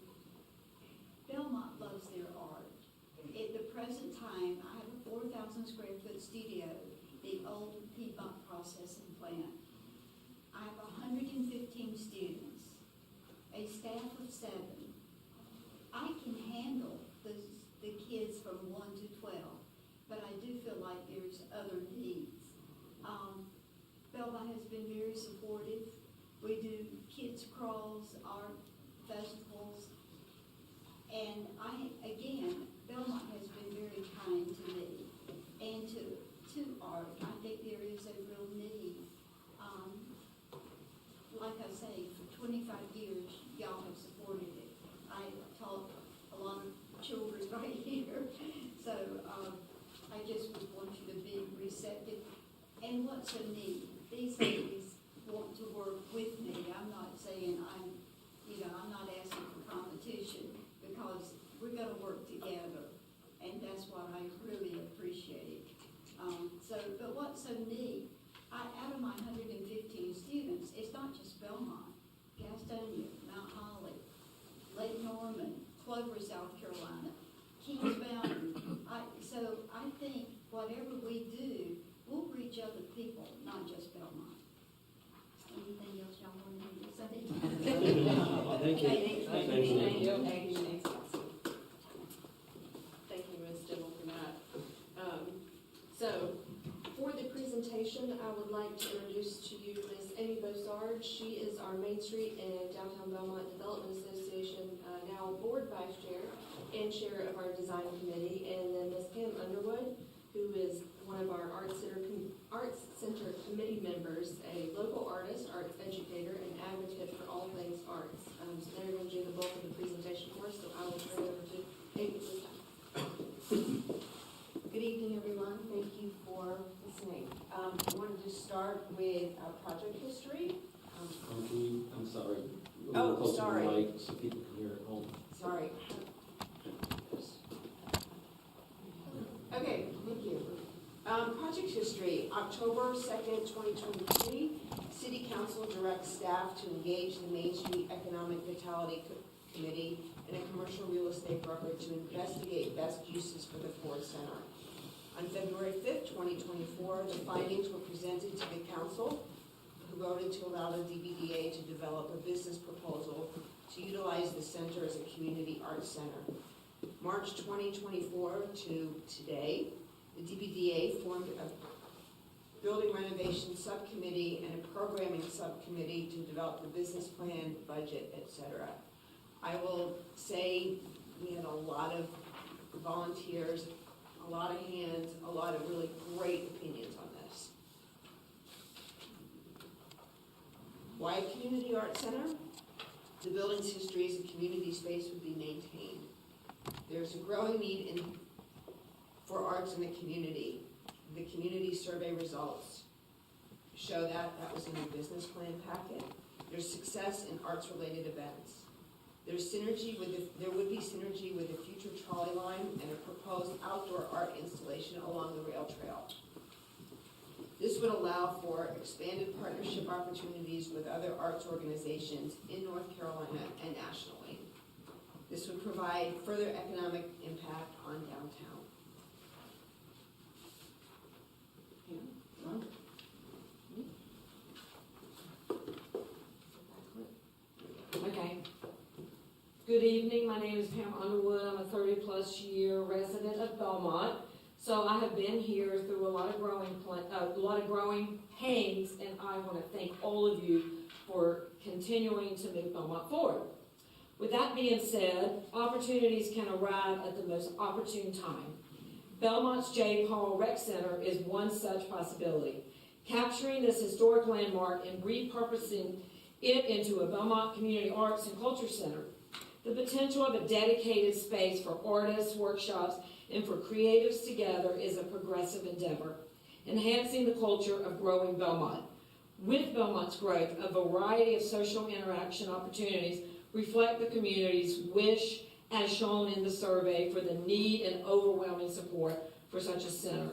Belmont loves their art. At the present time, I have a 4,000 square foot studio, the old Piedmont processing plant. I have 115 students, a staff of 7. I can handle the kids from 1 to 12, but I do feel like there's other needs. Belmont has been very supportive. We do kids crawls, art festivals, and Belmont has been very kind to me and to art. I think there is a real need. Like I say, for 25 years, y'all have supported it. I taught a lot of children right here, so I just would want you to be receptive. And what's a need? These ladies want to work with me. I'm not saying I'm not asking for competition, because we're gonna work together, and that's what I really appreciate. But what's so neat, out of my 115 students, it's not just Belmont, Gastonia, Mount Holly, Lake Norman, Clover, South Carolina, Kings Mountain. So I think whatever we do, we'll reach other people, not just Belmont. Anything else y'all want me to say? Thank you. Thank you. Thank you, Ms. Dibble, for that. So, for the presentation, I would like to introduce to you Ms. Amy Bosard. She is our Main Street and Downtown Belmont Development Association, now Board Vice Chair and Chair of our Design Committee. And then Ms. Pam Underwood, who is one of our Arts Center Committee members, a local artist, arts educator, and advocate for all things arts. So they're going to do the bulk of the presentation for us, so I will turn it over to Amy this time. Good evening, everyone. Thank you for listening. I wanted to start with our project history. I'm sorry. A Oh, little closer to the sorry. mic so people can hear at home. Sorry. Okay, thank you. Project history, October 2nd, 2023. City Council directs staff to engage the Main Street Economic Vitality Committee and a commercial real estate broker to investigate best uses for the Ford Center. On February 5th, 2024, the findings were presented to the council, who voted to allow the DBDA to develop a business proposal to utilize the center as a community arts center. March 2024 to today, the DBDA formed a building renovation subcommittee and a programming subcommittee to develop the business plan, budget, etc. I will say we had a lot of volunteers, a lot of hands, a lot of really great opinions on this. Why a community arts center? The building's history as a community space would be maintained. There's a growing need for arts in the community. The community survey results show that. That was in the business plan packet. There's success in arts-related events. There would be synergy with the future trolley line and a proposed outdoor art installation along the rail trail. This would allow for expanded partnership opportunities with other arts organizations in North Carolina and nationally. This would provide further economic impact on downtown. Okay. Good evening, my name is Pam Underwood, I'm a 30-plus year resident of Belmont. So I have been here through a lot of growing pains, and I want to thank all of you for continuing to move Belmont forward. With that being said, opportunities can arrive at the most opportune time. Belmont's J. Paul Rec Center is one such possibility. Capturing this historic landmark and repurposing it into a Belmont Community Arts and Culture Center. The potential of a dedicated space for artists, workshops, and for creatives together is a progressive endeavor, enhancing the culture of growing Belmont. With Belmont's growth, a variety of social interaction opportunities reflect the community's wish, as shown in the survey, for the need and overwhelming support for such a center.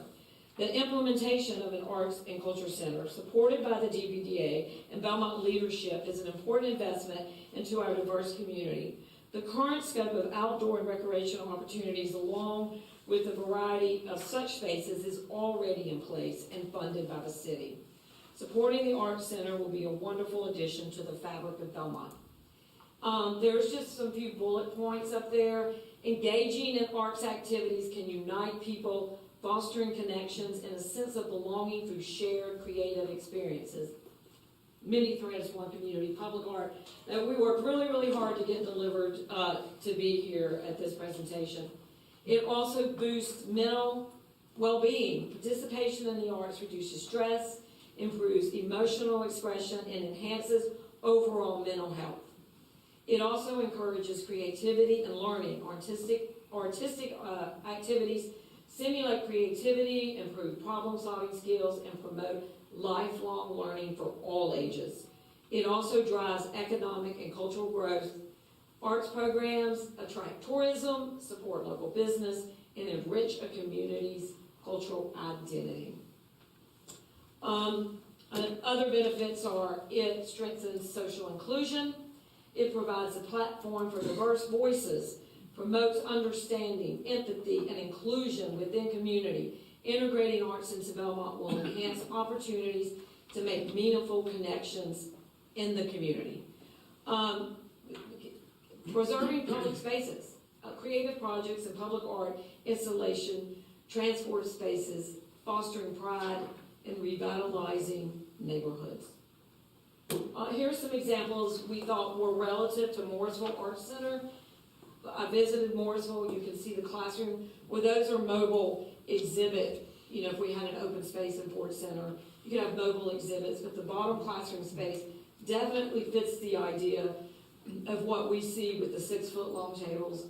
The implementation of an arts and culture center, supported by the DBDA and Belmont leadership, is an important investment into our diverse community. The current scope of outdoor and recreational opportunities, along with a variety of such spaces, is already in place and funded by the city. Supporting the Arts Center will be a wonderful addition to the fabric of Belmont. There's just some few bullet points up there. Engaging in arts activities can unite people, fostering connections and a sense of belonging through shared creative experiences. Many threads, one community, public art. Now, we worked really, really hard to get delivered to be here at this presentation. It also boosts mental well-being. Participation in the arts reduces stress, improves emotional expression, and enhances overall mental health. It also encourages creativity and learning. Artistic activities stimulate creativity, improve problem-solving skills, and promote lifelong learning for all ages. It also drives economic and cultural growth. Arts programs attract tourism, support local business, and enrich a community's cultural identity. Other benefits are it strengthens social inclusion, it provides a platform for diverse voices, promotes understanding, empathy, and inclusion within community. Integrating arts into Belmont will enhance opportunities to make meaningful connections in the community. Preserving public spaces, creative projects and public art installation, transport spaces, fostering pride, and revitalizing neighborhoods. Here's some examples we thought were relative to Morrisville Arts Center. I visited Morrisville. You can see the classroom. Well, those are mobile exhibit. You know, if we had an open space in Ford Center, you could have mobile exhibits, but the bottom classroom space definitely fits the idea of what we see with the 6-foot-long tables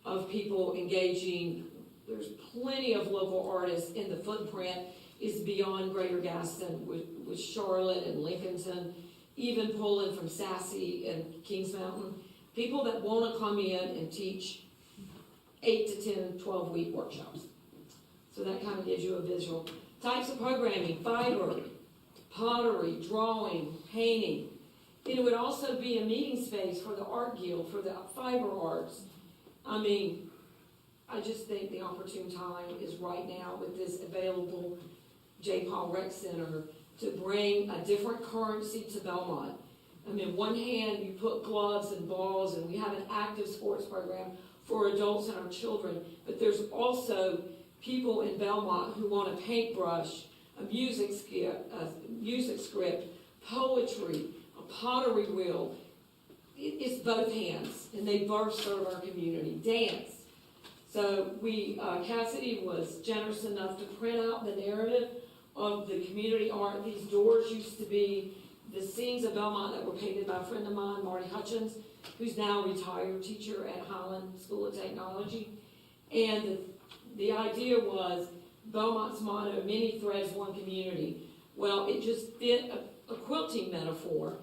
of people engaging. There's plenty of local artists, and the footprint is beyond Greater Gaston with Charlotte and Lincolnton, even pulling from Sassy and Kings Mountain. People that want to come in and teach 8 to 10, 12-week workshops. So that kind of gives you a visual. Types of programming: fiber, pottery, drawing, painting. It would also be a meeting space for the Art Guild, for the fiber arts. I mean, I just think the opportune time is right now with this available J. Paul Rec Center to bring a different currency to Belmont. I mean, one hand, you put gloves and balls, and we have an active sports program for adults and our children, but there's also people in Belmont who want a paintbrush, a music script, poetry, a pottery wheel. It's both hands, and they both serve our community. Dance. So Cassidy was generous enough to print out the narrative of the community art. These doors used to be the scenes of Belmont that were painted by a friend of mine, Marty Hutchins, who's now a retired teacher at Highland School of Technology. And the idea was Belmont's motto, many threads, one community. Well, it just fit a quilting metaphor.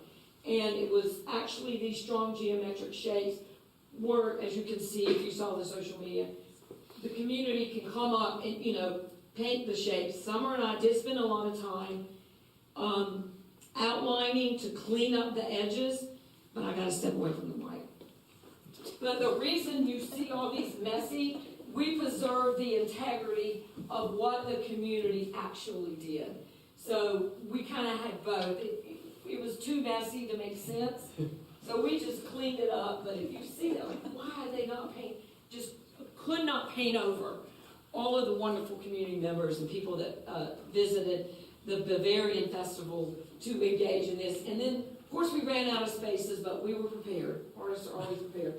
And it was actually these strong geometric shapes were, as you can see if you saw the social media, the community can come up and, paint the shapes. Summer and I did spend a lot of time outlining to clean up the edges, but I gotta step away from the mic. But the reason you see all these messy, we preserve the integrity of what the community actually did. So we kind of had both. It was too messy to make sense, so we just cleaned it up. But if you see that, like, why they not paint, just could not paint over all of the wonderful community members and people that visited the Bavarian Festival to engage in this. And then, of course, we ran out of spaces, but we were prepared. Artists are always prepared.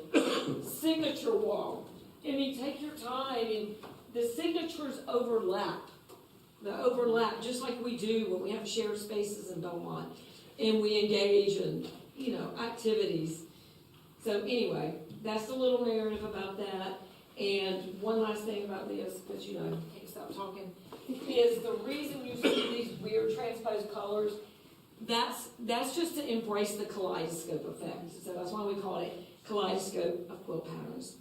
Signature wall. I mean, take your time, and the signatures overlap. The overlap, just like we do when we have shared spaces in Belmont, and we engage in, activities. So anyway, that's the little narrative about that. And one last thing about this, because can't stop talking, is the reason you see these weird transposed colors, that's just to embrace the kaleidoscope effect. So that's why we call it kaleidoscope of quilt patterns.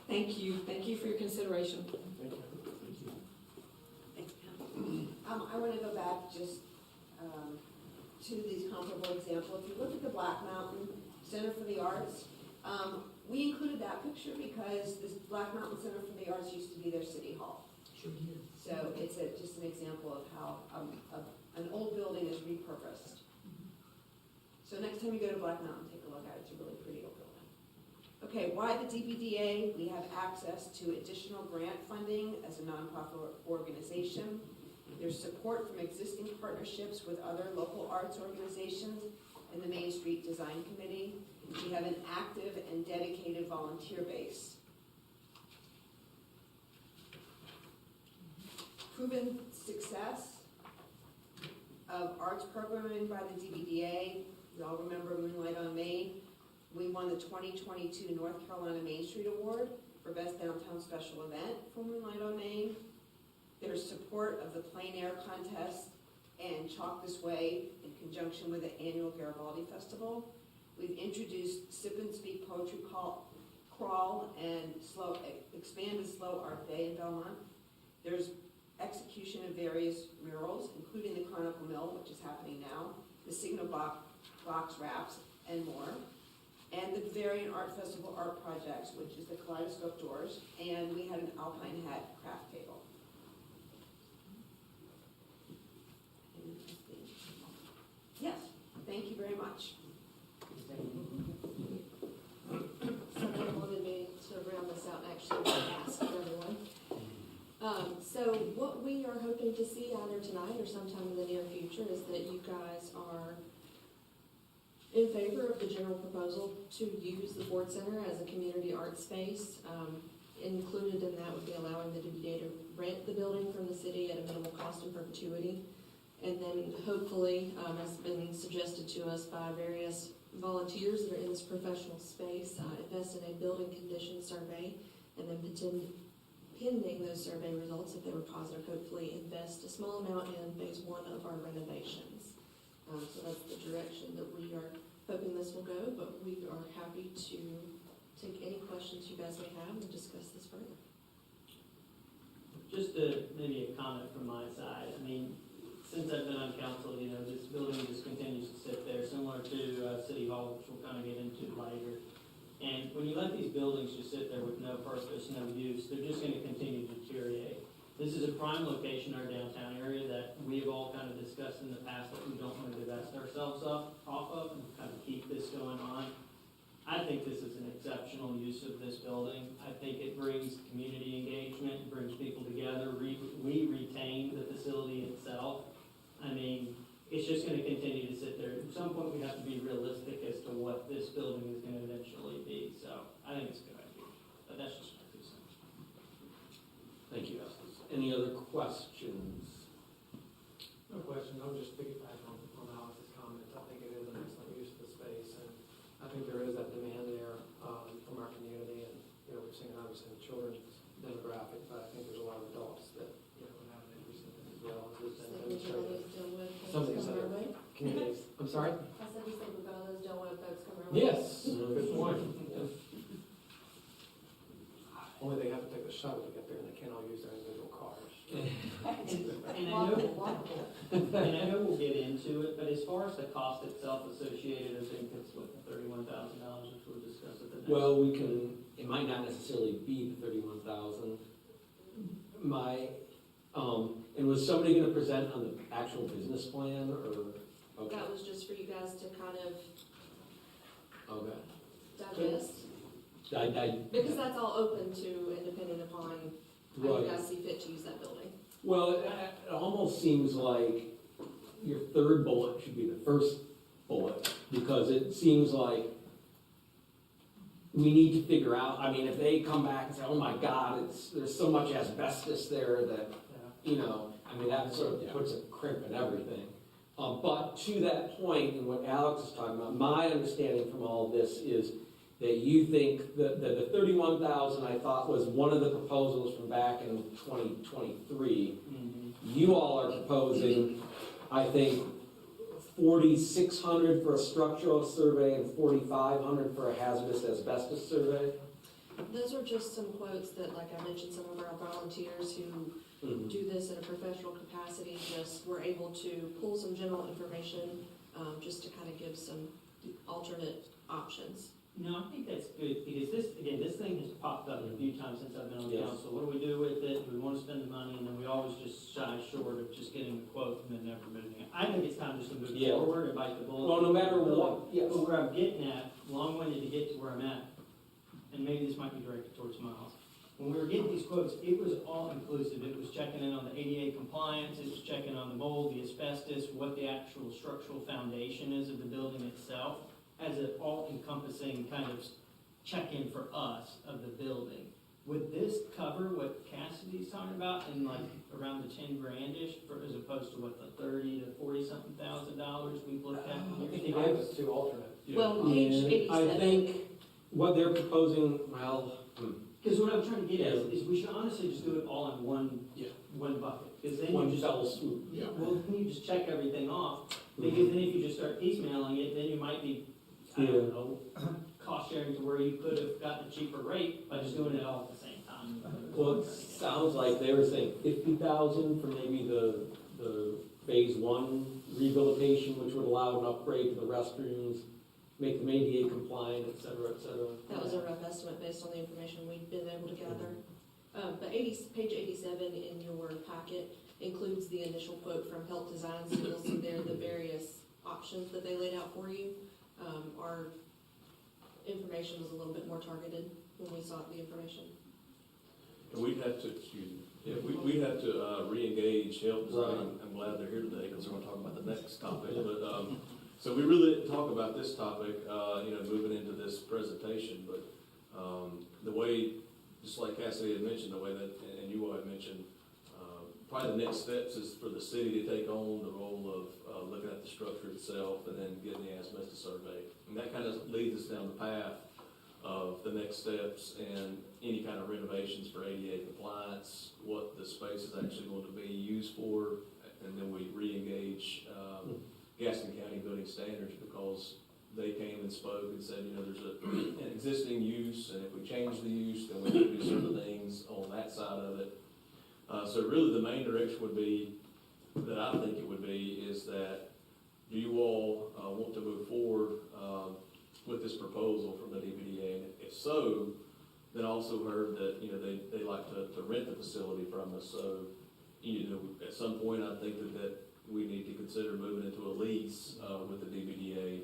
Thank you for your consideration. Thanks, Pam. I want to go back just to these comparable examples. If you look at the Black Mountain Center for the Arts, we included that picture because this Black Mountain Center for the Arts used to be their city hall. Sure did. So it's just an example of how an old building is repurposed. So next time you go to Black Mountain, take a look at it. It's a really pretty old building. Okay, why the DBDA? We have access to additional grant funding as a nonprofit organization. There's support from existing partnerships with other local arts organizations and the Main Street Design Committee. We have an active and dedicated volunteer base. Proven success of arts programming by the DBDA. You all remember Moonlight on Main. We won the 2022 North Carolina Main Street Award for Best Downtown Special Event for Moonlight on Main. There's support of the Plein Air Contest and Chalk This Way in conjunction with the annual Garibaldi Festival. We've introduced Sip and Speak Poetry Crawl and expanded Slow Art Day in Belmont. There's execution of various murals, including the Chronicle Mill, which is happening now, the Signal Box Wraps, and more. And the Bavarian Art Festival Art Projects, which is the Kaleidoscope Doors, and we had an Alpine Hat craft table. Yes, thank you very much. So they wanted me to round this out and actually ask everyone. So what we are hoping to see either tonight or sometime in the near future is that you guys are in favor of the general proposal to use the Ford Center as a community art space. Included in that would be allowing the DBDA to rent the building from the city at a minimal cost in perpetuity. And then hopefully, as been suggested to us by various volunteers that are in this professional space, invest in a building condition survey, and then pending those survey results, if they were positive, hopefully invest a small amount in phase 1 of our renovations. So that's the direction that we are hoping this will go, but we are happy to take any questions you guys may have and discuss this further. Just maybe a comment from my side. I mean, since I've been on council, this building just continues to sit there, similar to City Hall, which we'll kind of get into later. And when you let these buildings just sit there with no purpose, no use, they're just going to continue to deteriorate. This is a prime location in our downtown area that we've all kind of discussed in the past that we don't want to divest ourselves off of and kind of keep this going on. I think this is an exceptional use of this building. I think it brings community engagement, it brings people together. We retain the facility itself. I mean, it's just going to continue to sit there. At some point, we have to be realistic as to what this building is going to eventually be. So I think it's a good idea. But that's just my 2 cents. Thank you, Estes. Any other questions? No question, I'll just piggyback on Alice's comments. I think it is an excellent use of the space, and I think there is that demand there from our community, and we've seen it obviously in the children's demographic, but I think there's a lot of adults that would have an interest in it as well. It's been demonstrated. Some of these other communities. I'm sorry? I said we said we've got those around. Yes, good point. Yeah. Only they have to take the shuttle to get there, and they can't all use their individual cars. And I know we'll get into it, but as far as the cost itself associated, I think it's what, $31,000, which we'll discuss at the next. Well, we can, it might not necessarily be the 31,000. And was somebody gonna present on the actual business plan, or? Okay. That was just for you guys to kind of Okay. digest, because that's all open to and dependent upon how Right. you guys see fit to use that building. Well, it almost seems like your third bullet should be the first bullet, because it seems like we need to figure out, I mean, if they come back and say, oh my God, there's so much asbestos there that, you know, I mean, that sort of puts a crimp in everything. But to that point, and what Alex is talking about, my understanding from all of this is that you think that the 31,000, I thought, was one of the proposals from back in 2023. You all are proposing, I think, 4,600 for a structural survey and 4,500 for a hazardous asbestos survey. Those are just some quotes that, like I mentioned, some of our volunteers who do this in a professional capacity just were able to pull some general information, just to kind of give some alternate options. No, I think that's good, because this thing has popped up a few times since I've been on Yes. council. What do we do with it? Do we want to spend the money? And then we always just shy short of just getting a quote and then never moving it. I think it's time just to move Yeah. forward and bite the bullet. Well, no matter what, yes. But where I'm getting at, long-winded to get to where I'm at, and maybe this might be directed towards Miles. When we were getting these quotes, it was all inclusive. It was checking in on the ADA compliance, it was checking on the mold, the asbestos, what the actual structural foundation is of the building itself, as an all-encompassing kind of check-in for us of the building. Would this cover what Cassidy's talking about in like around the 10 grand-ish, as opposed to what, the 30 to 40-something thousand dollars we've looked at? I think he gave us two alternates. Well, page And 87. I think what they're proposing, Because what I'm trying to get at is we should honestly just do it all in one bucket. Because then you one just, fell swoop. well, then you just check everything off. Because then if you just start piecemealing it, then you might be, I don't know, cost sharing to where you could have gotten a cheaper rate by just doing it all at the same time. Well, it sounds like they were saying 50,000 for maybe the phase one rehabilitation, which would allow an upgrade to the restrooms, make them ADA compliant, et cetera, et cetera. That was a rough estimate based on the information we've been able to gather. But page 87 in your packet includes the initial quote from Health Design, so you'll see there the various options that they laid out for you. Our information was a little bit more targeted when we sought the information. And we'd have to, we'd have to re-engage Health Design. I'm glad they're here today, because we're gonna talk about the next topic, but, so we really didn't talk about this topic, moving into this presentation, but, the way, just like Cassidy had mentioned, the way that, and you all had mentioned, probably the next steps is for the city to take on the role of, looking at the structure itself and then getting the asbestos survey. And that kind of leads us down the path of the next steps and any kind of renovations for ADA compliance, what the space is actually going to be used for, and then we re-engage, Gaston County Building Standards, because they came and spoke and said, there's an existing use, and if we change the use, then we can do certain things on that side of it. So really the main direction would be, that I think it would be, is that do you all want to move forward with this proposal from the DBDA? And if so, then I also heard that, they like to rent the facility from us. So, at some point, I think that we need to consider moving into a lease with the DBDA.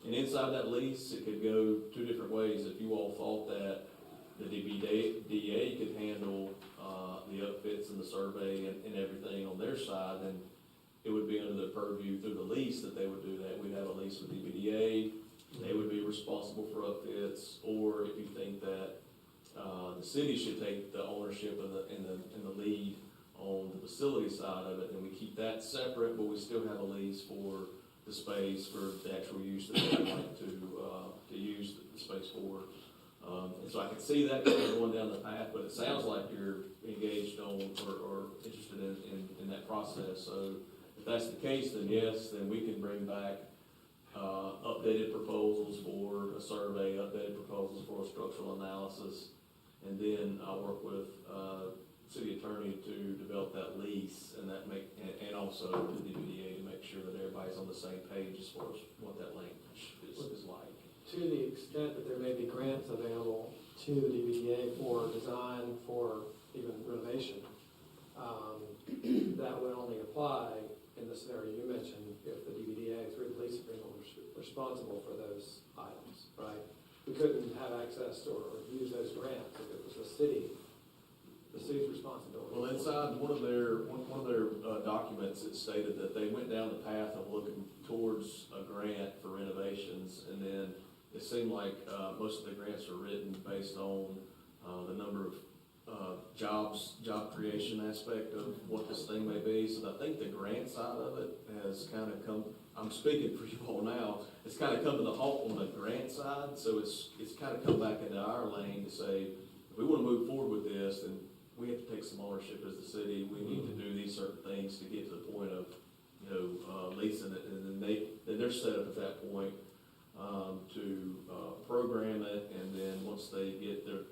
And inside that lease, it could go two different ways. If you all thought that the DBDA could handle the upfits and the survey and everything on their side, then it would be under their purview through the lease that they would do that. We'd have a lease with DBDA. They would be responsible for upfits. Or if you think that the city should take the ownership and the lead on the facility side of it, and we keep that separate, but we still have a lease for the space, for the actual use that they would like to use the space for. And so I can see that going down the path, but it sounds like you're engaged on or interested in that process. So if that's the case, then yes, then we can bring back updated proposals for a survey, updated proposals for a structural analysis. And then I'll work with, city attorney to develop that lease and and also the DBDA to make sure that everybody's on the same page as far as what that language is like. To the extent that there may be grants available to the DBDA for design, for even renovation, that would only apply in the scenario you mentioned if the DBDA through the lease agreement was responsible for those items, right? We couldn't have access or use those grants if it was the city's responsibility. Well, inside one of their documents, it stated that they went down the path of looking towards a grant for renovations, and then it seemed like most of the grants are written based on the number of job creation aspect of what this thing may be. So I think the grant side of it has kind of come, I'm speaking for you all now, it's kind of come to the halt on the grant side. So it's kind of come back into our lane to say, if we want to move forward with this, then we have to take some ownership as the city. We need to do these certain things to get to the point of, leasing it. And then they're set up at that point to program it. And then once they get the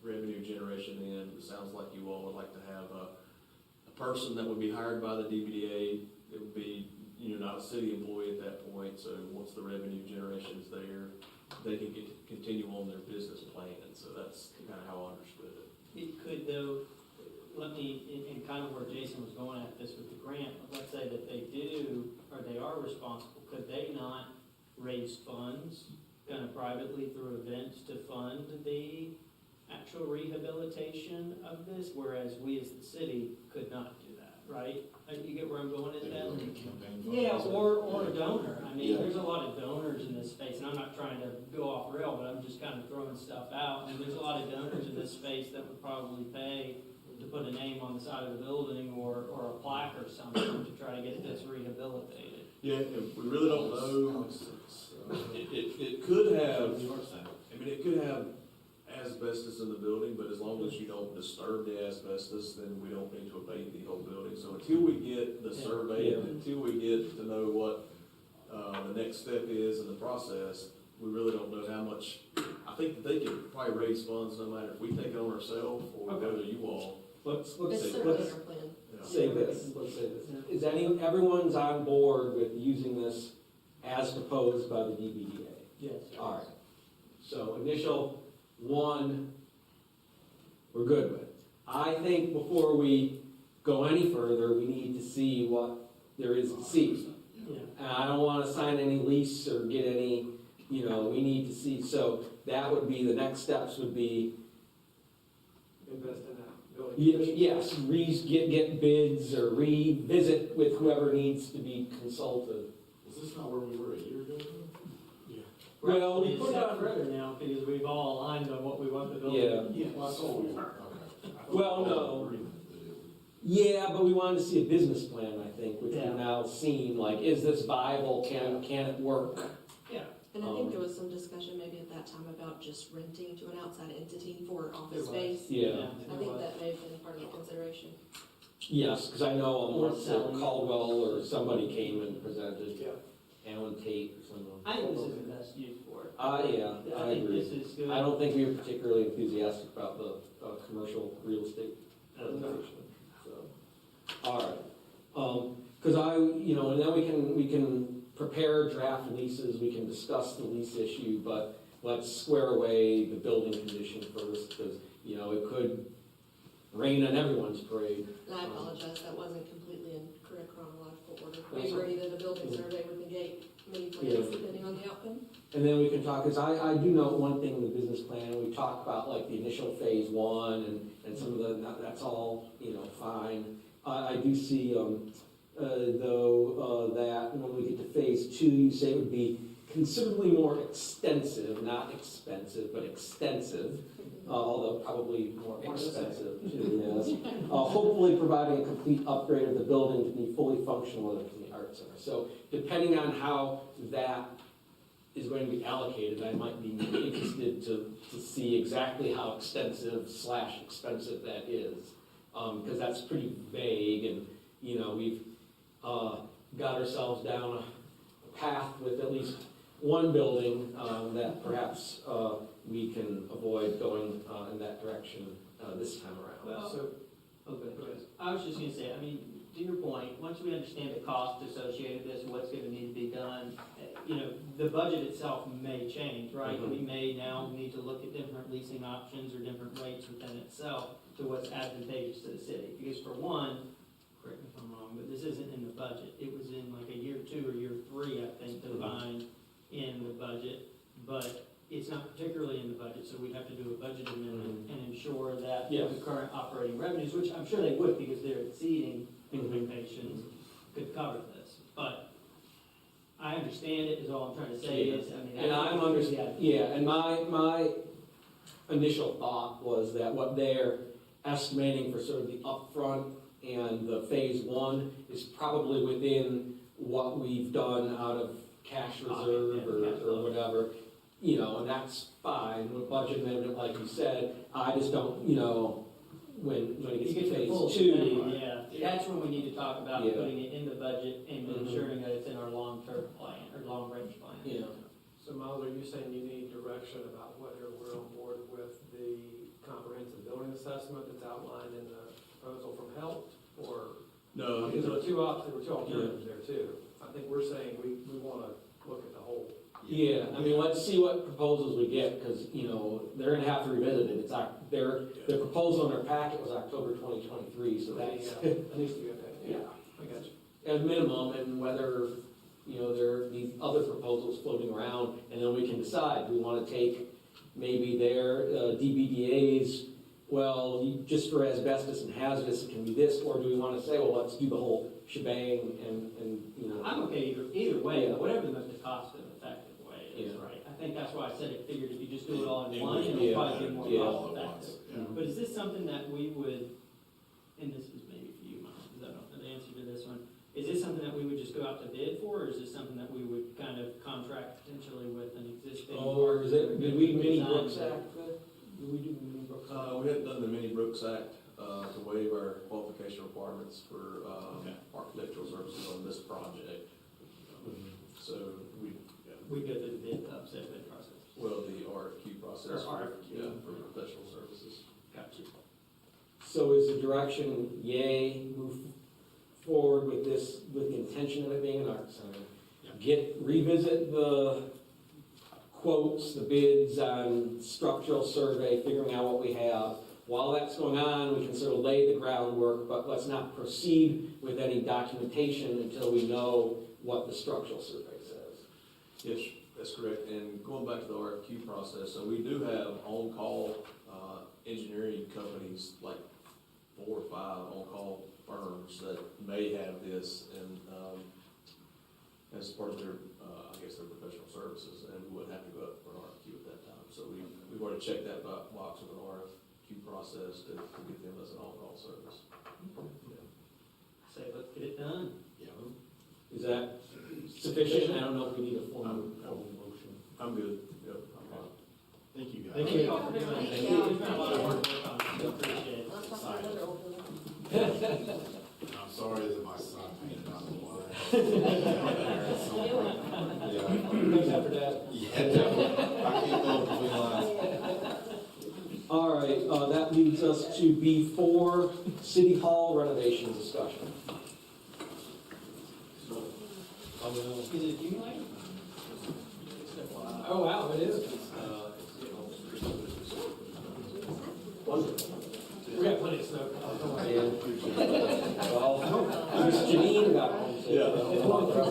revenue generation in, it sounds like you all would like to have a person that would be hired by the DBDA. It would be, not a city employee at that point. So once the revenue generation is there, they can continue on their business plan. So that's kind of how I understood it. It could though, in kind of where Jason was going at this with the grant, let's say that they do, or they are responsible, could they not raise funds kind of privately through events to fund the actual rehabilitation of this, whereas we as the city could not do that, right? You get where I'm going at that? Yeah, or a donor. I mean, there's a lot of donors in this space, and I'm not trying to go off rail, but I'm just kind of throwing stuff out. And there's a lot of donors in this space that would probably pay to put a name on the side of the building or a plaque or something to try to get this rehabilitated. Yeah, and we really don't know. It could have, it could have asbestos in the building, but as long as you don't disturb the asbestos, then we don't need to abate the whole building. So until we get the survey, and until we get to know what the next step is in the process, we really don't know how much. I think that they could probably raise funds no matter if we take it on ourselves or whether you all. Let's It's say, certainly let's our plan. say this, Is everyone's on board with using this as proposed by the DBDA? Yes. All right. So initial one, we're good with. I think before we go any further, we need to see what there is to see. Yeah. And I don't want to sign any lease or get any, we need to see. So that would be, the next steps would be, Invest in that building. yes, get bids or revisit with whoever needs to be consulted. Is this not where we were a year ago? Well, we It's put it step on, further now because we've all aligned on what we want the building. Yeah. Well, I saw we were, okay. Well, no. Yeah, but we wanted to see a business plan, I think, which Yeah. we've now seen, like, is this viable, can it work? Yeah. And I think there was some discussion maybe at that time about just renting to an outside entity for There office was. space. Yeah, I there think was. that may have been part of the consideration. yes, because I know Or once selling. Caldwell or somebody came and presented, Yeah. Alan Tate or someone. I think this is the best use for it. Yeah, I think agree. this is good. I don't think we were particularly enthusiastic about the commercial real estate presentation, so. All right, because and then we can prepare draft leases, we can discuss the lease issue, but let's square away the building condition first, because, it could rain on everyone's parade. And I apologize, that wasn't completely in correct chronological order. That's We all right. agree that a building Yeah. survey would negate many Yeah. plans depending on the outcome. And then we can talk, because I do know one thing in the business plan, we talked about like the initial phase one and some of that's all, fine. I do see, though, that when we get to phase two, you say it would be considerably more extensive, not expensive, but extensive, although probably more expensive too, yes. Hopefully providing a complete upgrade of the building to be fully functional as the art center. So depending on how that is going to be allocated, I might be interested to see exactly how extensive / expensive that is. Because that's pretty vague and, we've got ourselves down path with at least one building that perhaps we can avoid going in that direction this time around. Well, So, okay, go ahead. I was just gonna say, I mean, to your point, once we understand the cost associated with this, what's gonna need to be done, you know, the budget itself may change, right? Mhm. We may now need to look at different leasing options or different rates within itself to what's advantageous to the city. Because for one, correct me if I'm wrong, but this isn't in the budget. It was in like a year 2 or year 3, I think, defined in the budget. But it's not particularly in the budget, so we'd have to do a budget amendment and ensure that Yes. the current operating revenues, which I'm sure they would because they're exceeding expectations, could cover this. But I understand it, is all I'm trying to say is, I mean. And I'm understanding, yeah, and my initial thought was that what they're estimating for sort of the upfront and the phase one is probably within what we've done out of cash reserve or whatever, you know, and that's fine. With budget amendment, like you said, I just don't, you know, when it You gets get to the phase full two. thing, yeah, that's when we need to talk about Yeah. putting it in the budget and Mhm. ensuring that it's in our long-term plan, or long-range plan. Yeah. so Miles, are you saying you need direction about whether we're on board with the comprehensive building assessment that's outlined in the proposal from HELP? Or, No, because there were two alternatives there too. I think we're saying we want to look at the whole. Yeah, I mean, let's see what proposals we get, because, you know, they're gonna have to revisit it. It's their proposal in their packet was October 2023, so that's, That needs to be okay. yeah, I got you. at minimum, and whether, you know, there are these other proposals floating around, and then we can decide, do we wanna take maybe their DBDA's, well, just for asbestos and hazardous, it can be this, or do we wanna say, well, let's do the whole shebang and, you know. I'm okay either way, but whatever the most cost-effective way is, Yeah. right? I think that's why I said it, figured if you just do it all in Yeah, one, it'll yeah, probably be more yeah. cost-effective. Yeah. But is this something that we would, and this is maybe for you, Mike, because I don't know the answer to this one, is this something that we would just go out to bid for, or is this something that we would kind of contract potentially with an existing? Or is it, did we mini Design. Brooks Act? Did we do mini Brooks Act? We hadn't done the Mini Brooks Act to waive our qualification requirements for architectural services on this project. So We go through the bid, set bid process. well, the RFQ process. Or RFQ. Yeah, for professional services. Gotcha. So is the direction, yay, move forward with this, with the intention of it being an art center? Revisit the quotes, the bids on structural survey, figuring out what we have. While that's going on, we can sort of lay the groundwork, but let's not proceed with any documentation until we know what the structural survey says. Yes, that's correct. And going back to the RFQ process, so we do have on-call engineering companies, like 4 or 5 on-call firms that may have this and as part of their, I guess, their professional services, and we wouldn't have to go up for an RFQ at that time. So we've already checked that box with an RFQ process to get them as an on-call service. Say, let's get it done. Is that sufficient? I don't know if we need a formal motion. I'm good. Yep, I'm fine. Thank you, guys. Thank you all for doing it. Thank Thank you. you. We've done a lot of work on it, so appreciate it. Let's talk about another open one. I'm sorry that my son painted on the line. Thanks after that. Yeah, I can't go between lines. All right, that leads us to B4, City Hall renovation discussion. Is it accumulated? Oh, wow, it is. Wonderful. We got plenty of snow. Don't worry. Well, Miss Janine got home.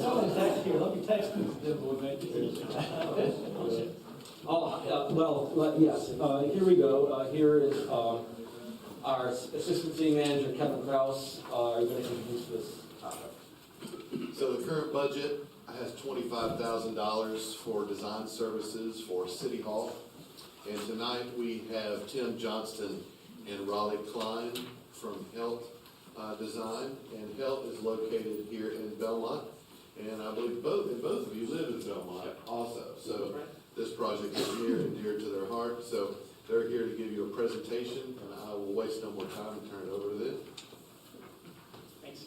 Someone text here, let me text you. Yes, here we go. Here is our Assistant City Manager, Kevin Kraus, going to introduce this topic. So the current budget has $25,000 for design services for City Hall. And tonight we have Tim Johnston and Raleigh Klein from Helt Design. And Helt is located here in Belmont. And I believe both of you live in Belmont also. So this project is near and dear to their heart. So they're here to give you a presentation, and I will waste no more time and turn it over to them. Thanks.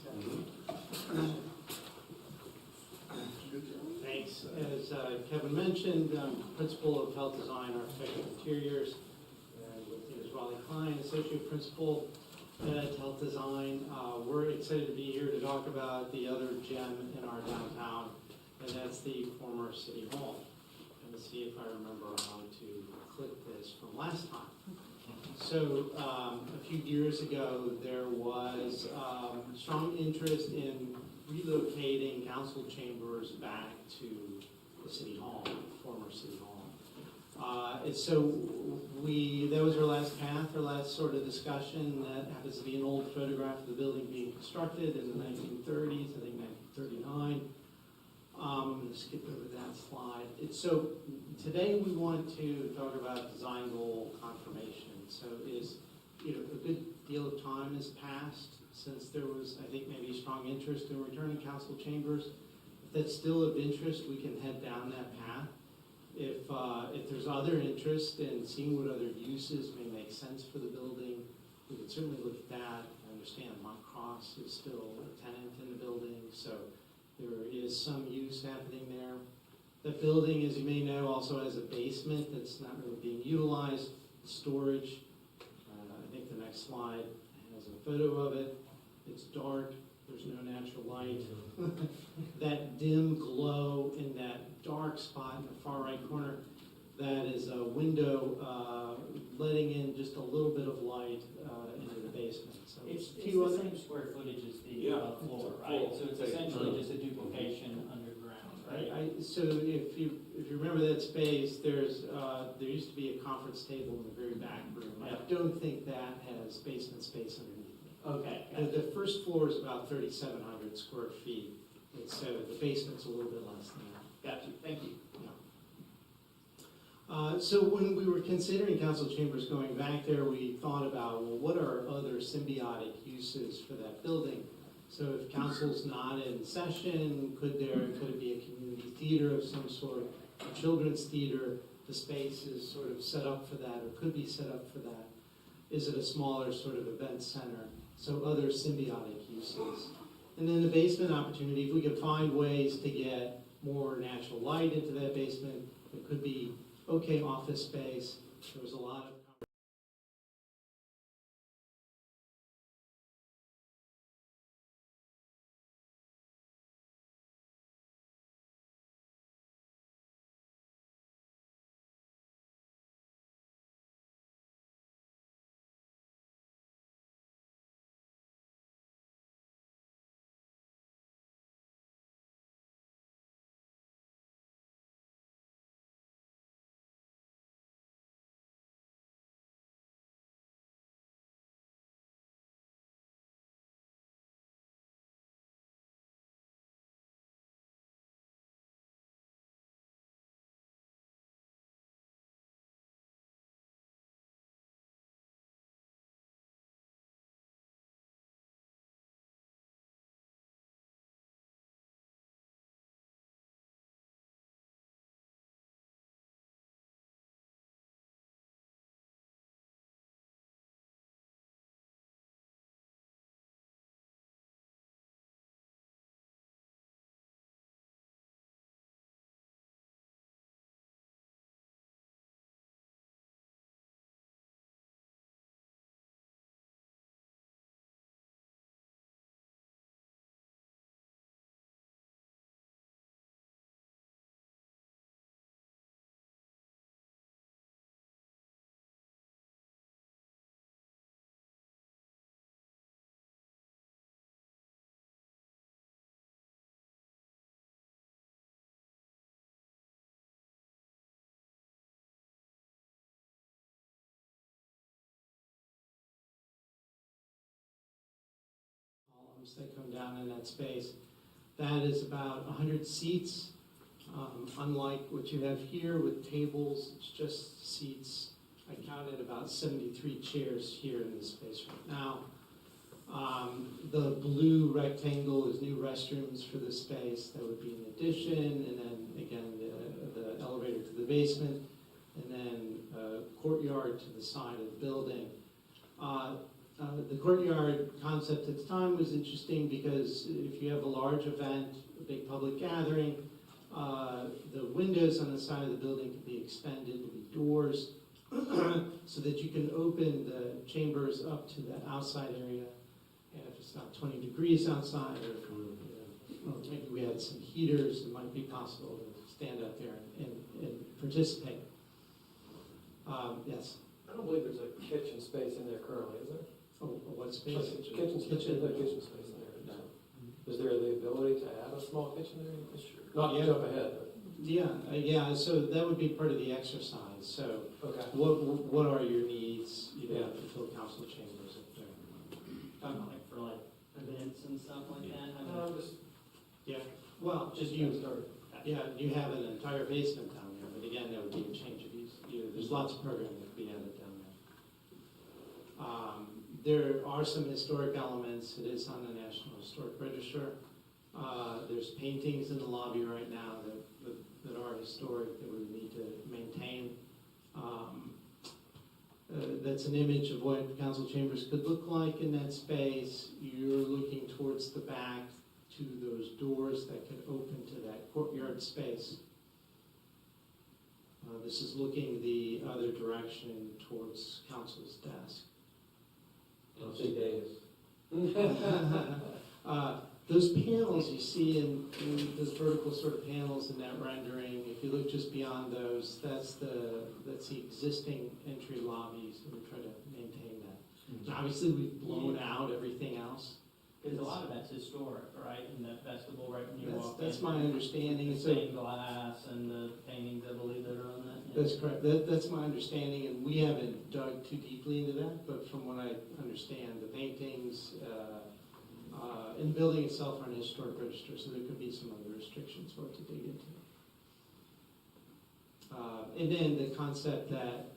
Thank Kevin mentioned, Principal of Health Design, Architectural Interiors, and with me is Raleigh Klein, Associate Principal at Health Design. We're excited to be here to talk about the other gem in our downtown, and that's the former City Hall. And to see if I remember how to click this from last time. So a few years ago, there was strong interest in relocating council chambers back to the City Hall, former City Hall. And so that was our last path, our last sort of discussion. That happens to be an old photograph of the building being constructed in the 1930s, I think 1939. I'm going to skip over that slide. So today we want to talk about design goal confirmation. So a good deal of time has passed since there was, I think, maybe strong interest in returning council chambers. If that's still of interest, we can head down that path. If there's other interest in seeing what other uses may make sense for the building, we can certainly look at that. I understand Montcross is still a tenant in the building, so there is some use happening there. That building, as you may know, also has a basement that's not really being utilized, storage. I think the next slide has a photo of it. It's dark, there's no natural light. That dim glow in that dark spot in the far right corner, that is a window letting in just a little bit of light into the basement. So It's the same square footage as the floor, right? So it's essentially just a duplication underground, right? So if you remember that space, there used to be a conference table in the very back room. I don't think that has basement space underneath it. Okay. The first floor is about 3,700 square feet, and so the basement's a little bit less than that. Got you, thank you. So when we were considering council chambers going back there, we thought about, well, what are other symbiotic uses for that building? So if council's not in session, could it be a community theater of some sort, a children's theater? The space is sort of set up for that, or could be set up for that. Is it a smaller sort of event center? So other symbiotic uses. And then the basement opportunity, if we could find ways to get more natural light into that basement, it could be okay office space. There was a lot of columns that come down in that space. That is about 100 seats, unlike what you have here with tables, it's just seats. I counted about 73 chairs here in this space right now. The blue rectangle is new restrooms for this space. That would be an addition, and then again, the elevator to the basement, and then courtyard to the side of the building. The courtyard concept at the time was interesting because if you have a large event, a big public gathering, The windows on the side of the building can be expanded to be doors so that you can open the chambers up to the outside area. And if it's not 20 degrees outside, or well, maybe we had some heaters, it might be possible to stand up there and participate. Yes. I don't believe there's a kitchen space in there currently, is there? Oh, what space? Kitchen space, there's no kitchen space in there. No. Is there the ability to add a small kitchen there? Not to Yeah. jump ahead, but. Yeah, so that would be part of the exercise. So Okay. what are your needs, you know, to fill council chambers up there? Talking about like for like events and stuff like that. I mean, No, just. Yeah, well, Just you started. you have an entire basement down there, but again, that would be a change of use. There's lots of programming that could be added down there. There are some historic elements. It is on the National Historic Register. There's paintings in the lobby right now that are historic that we need to maintain. That's an image of what council chambers could look like in that space. You're looking towards the back to those doors that could open to that courtyard space. This is looking the other direction towards council's desk. Don't say Davis. Those panels you see in those vertical sort of panels in that rendering, if you look just beyond those, that's the existing entry lobbies, and we try to maintain that. And obviously, we've blown out everything else. Because a lot of that's historic, right, in that festival right when you walk in. That's my understanding. The stained glass and the paintings, I believe, that are on that. Yeah. That's correct. That's my understanding, and we haven't dug too deeply into that, but from what I understand, the paintings in the building itself are an historic register, so there could be some other restrictions for it to dig into. And then the concept that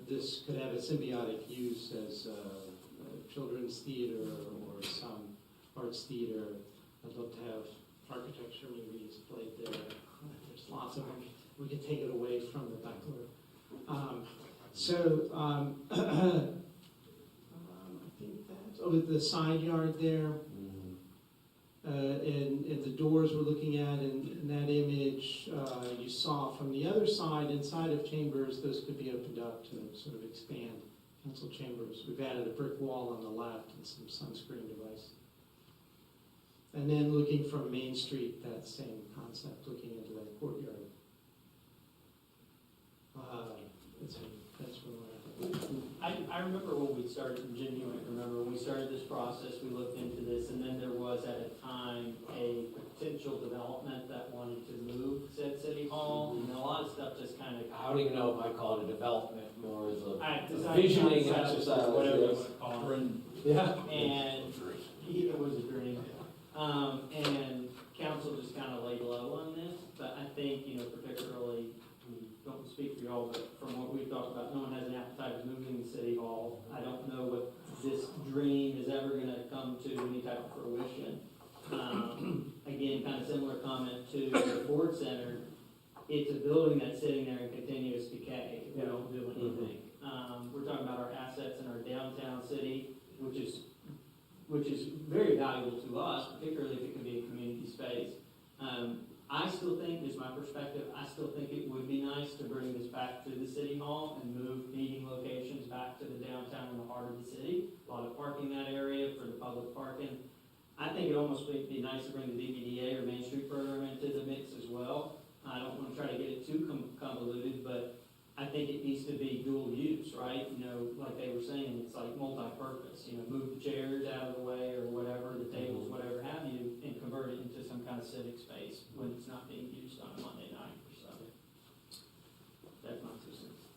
this could have a symbiotic use as a children's theater or some arts theater. I'd love to have architecture movies played there. There's lots of them. We can take it away from the Beckler. I think that's, the side yard there. And the doors we're looking at in that image, you saw from the other side, inside of chambers, those could be opened up to sort of expand council chambers. We've added a brick wall on the left and some sunscreen device. And then looking from Main Street, that same concept, looking into that courtyard. That's where we're at. I remember when we started, Jim, you might remember, when we started this process, we looked into this, and then there was at a time a potential development that wanted to move said city hall, and a lot of stuff just kind of. I don't even know if I call it a development, more as a Design visioning concept, exercise. whatever you Yes. want to call it. Yeah. And it was a dream. And council just kind of laid low on this, but I think, particularly, don't speak for y'all, but from what we've talked about, no one has an appetite of moving the city hall. I don't know what this dream is ever gonna come to any type of fruition. Again, kind of similar comment to the Ford Center. It's a building that's sitting there in continuous decay if we don't do anything. We're talking about our assets in our downtown city, which is very valuable to us, particularly if it can be a community space. I still think, this is my perspective, I still think it would be nice to bring this back to the city hall and move meeting locations back to the downtown in the heart of the city. A lot of parking in that area for the public parking. I think it almost would be nice to bring the DVDA or Main Street program into the mix as well. I don't want to try to get it too convoluted, but I think it needs to be dual use, right? Like they were saying, it's like multi-purpose, move the chairs out of the way or whatever, the tables, whatever have you, and convert it into some kind of civic space when it's not being used on a Monday night or so. That's my 2 cents.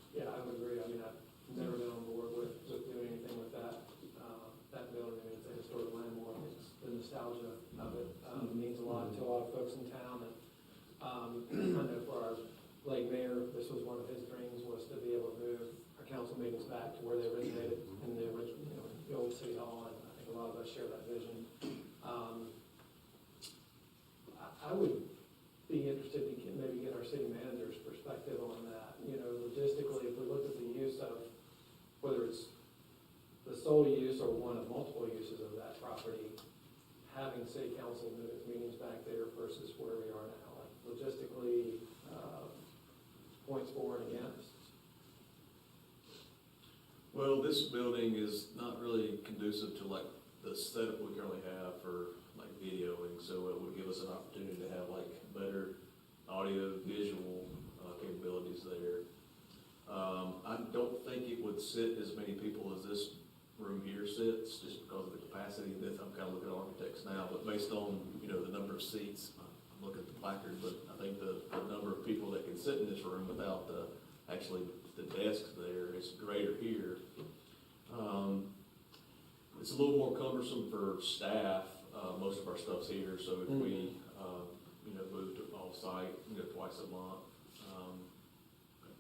Yeah, I would agree. I mean, I've never been on board with doing anything with that building. I mean, it's a historic landmark. It's the nostalgia of it means a lot to a lot of folks in town. And I know for our late mayor, this was one of his dreams, was to be able to move our council meetings back to where they originated in the original, the old city hall. And I think a lot of us share that vision. I would be interested to maybe get our city manager's perspective on that. Logistically, if we look at the use of, whether it's the sole use or one of multiple uses of that property, having city council move its meetings back there versus where we are now, like logistically, points for and against? Well, this building is not really conducive to like the setup we currently have for like videoing, so it would give us an opportunity to have like better audio visual capabilities there. I don't think it would sit as many people as this room here sits, just because of the capacity of this. I'm kind of looking at architects now, but based on, you know, the number of seats, I'm looking at the placard, but I think the number of people that can sit in this room without actually the desks there is greater here. It's a little more cumbersome for staff. Most of our stuff's here, so if we, you know, move to off-site, you know, twice a month,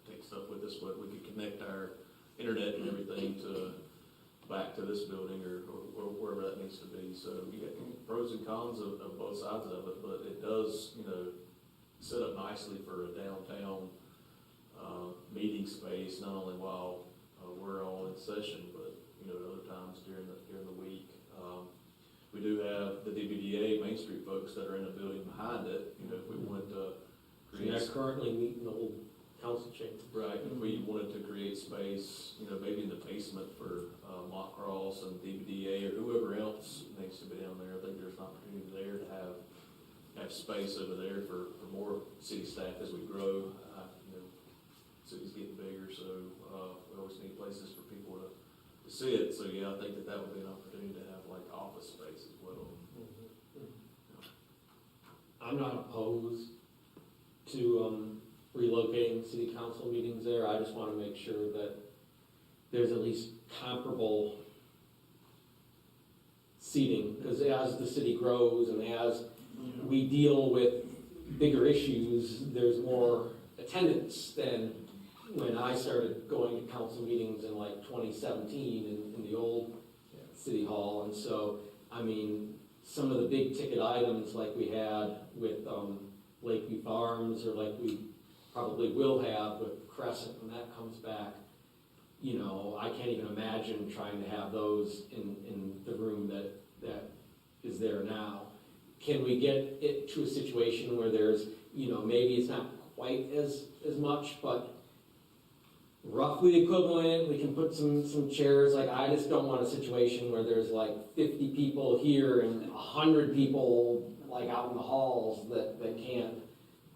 take stuff with us, but we could connect our internet and everything back to this building or wherever that needs to be. So you got pros and cons of both sides of it, but it does, you know, set up nicely for a downtown meeting space, not only while we're all in session, but, you know, at other times during the week. We do have the DBDA Main Street folks that are in the building behind it, you know, if we wanted to create. They're currently meeting the old council chamber. Right, if we wanted to create space, you know, maybe in the basement for Mock Cross and DBDA or whoever else needs to be down there, I think there's an opportunity there to have space over there for more city staff as we grow. You know, city's getting bigger, so we always need places for people to sit. So yeah, I think that would be an opportunity to have like office space as well. I'm not opposed to relocating city council meetings there. I just want to make sure that there's at least comparable seating, because as the city grows and as we deal with bigger issues, there's more attendance than when I started going to council meetings in like 2017 in the old city hall. And so, I mean, some of the big ticket items like we had with Lakeview Farms, or like we probably will have with Crescent when that comes back, you know, I can't even imagine trying to have those in the room that is there now. Can we get it to a situation where there's, you know, maybe it's not quite as much, but roughly equivalent, we can put some chairs. Like, I just don't want a situation where there's like 50 people here and 100 people like out in the halls that can't.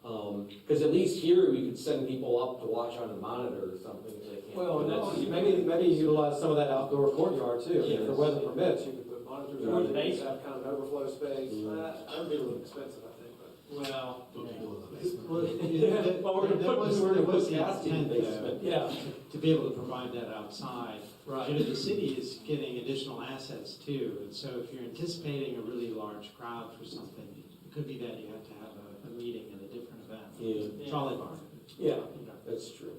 Because at least here we could send people up to watch on a monitor or something if they can't. Well, But no, that's- maybe utilize some of that outdoor courtyard too. If the Yes. weather permits, you could put monitors Or out the there, you could basement. have kind of an overflow space. Mm. That'd be a little expensive, I think, but. Well, Put people in the basement. Well, Well, we're gonna that put- was, we're gonna that was put the gas in the intent, basement. though, Yeah. to be able to provide that outside. Right. You know, the city is getting additional assets too, and so if you're anticipating a really large crowd for something, it could be that you have to have a meeting at a different event. Yeah, Trolley barn. Yeah. that's true.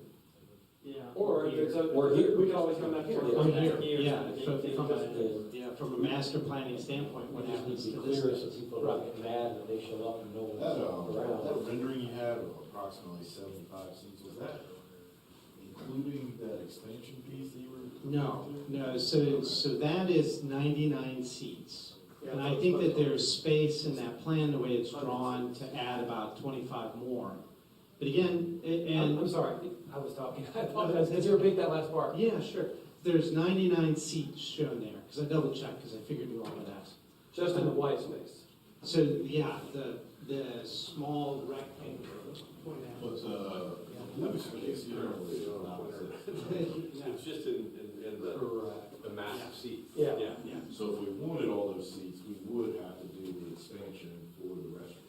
yeah. Or if it's Or here. we can always come back here. From here, Here, yeah, from the- from a master planning standpoint, what We just need happens to to be this? clear so people don't get mad when they show up and no That, one's around. that rendering you had of approximately 75 seats, was that including that expansion piece that you were? No, so that is 99 seats. And I think that there's space in that plan, the way it's drawn, to add about 25 more. But again, I'm and, sorry, I was talking. I apologize. Could you repeat that last part? yeah, sure. There's 99 seats shown there, because I double checked, because I figured you all would ask. Just in the white space. So, yeah, the small rectangle. But, let me see, you don't really know how it's- It's just in the massive seat. Yeah. Yeah. So if we wanted all those seats, we would have to do the expansion for the restaurants.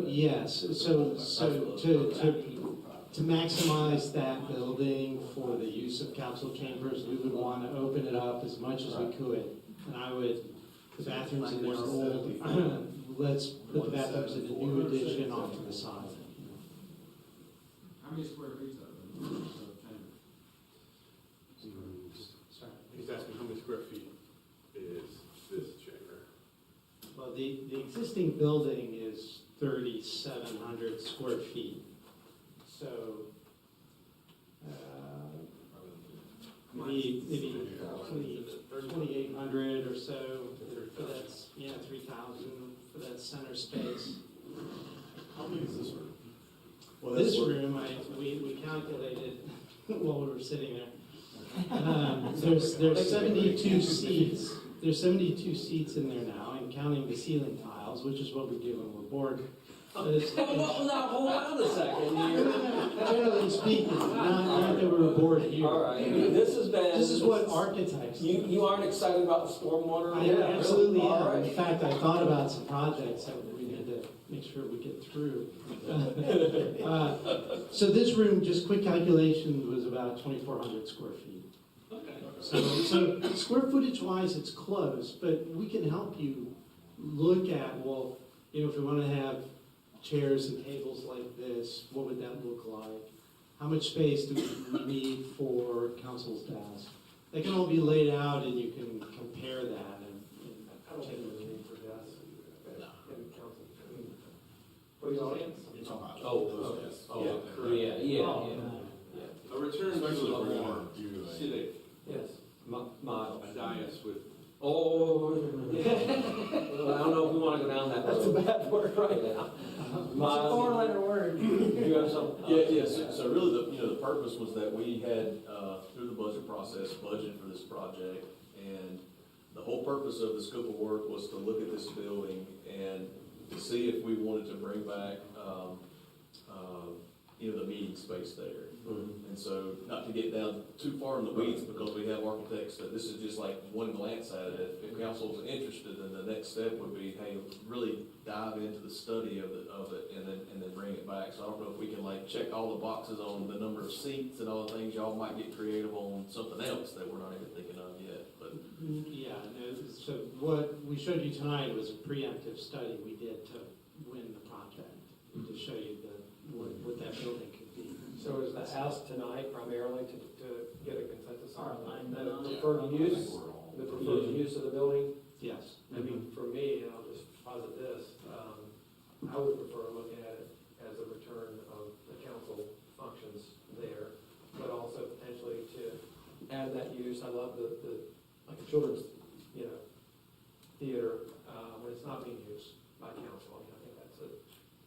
Yes, so to maximize that building for the use of council chambers, we would want to open it up as much as we could. And I would, the bathrooms in there are old, let's put the bathrooms in the new addition off to the side. How many square feet of chamber? He's asking how many square feet is this chamber? Well, the existing building is 3,700 square feet. So, maybe 2,800 or so, for that's, 3,000 for that center space. How big is this room? Well, This that's what- room, we calculated while we were sitting there. There's 72 seats. There's 72 seats in there now, and counting the ceiling tiles, which is what we do when we're bored. Now, hold on a second here. Generally speaking, not that we were bored here. All right, this has been. This is what architects do. You aren't excited about the stormwater? I absolutely All am. right. In fact, I thought about some projects that we need to make sure we get through. So this room, just quick calculation, was about 2,400 square feet. Okay. So square footage wise, it's close, but we can help you look at, well, if we want to have chairs and tables like this, what would that look like? How much space do we need for council's desk? They can all be laid out and you can compare that and I don't think there's a need for desks in council. For the audience? A return to Especially a if we're more gonna do a. civic, Yes. Model. a dais with. Oh, I don't know if we want to go down that road. That's a bad word right now. Model. Four-letter word. You have some? So really, the purpose was that we had, through the budget process, budget for this project, and the whole purpose of the scope of work was to look at this building and to see if we wanted to bring back, the meeting space there. Mhm. And so, not to get down too far in the weeds, because we have architects, that this is just like one glance at it. If council's interested, then the next step would be, hey, really dive into the study of it, and then bring it back. So I don't know if we can check all the boxes on the number of seats and all the things. Y'all might get creative on something else that we're not even thinking of yet, but. Yeah, no, so what we showed you tonight was a preemptive study we did to win the project, to show you what that building could be. So is the ask tonight primarily to get a consensus on Alignment the on it. preferred use, the preferred use of the building? Yes. I mean, for me, and I'll just posit this, I would prefer looking at it as a return of the council functions there, but also potentially to add that use. I love the like a children's, theater, when it's not being used by council. I think that's it.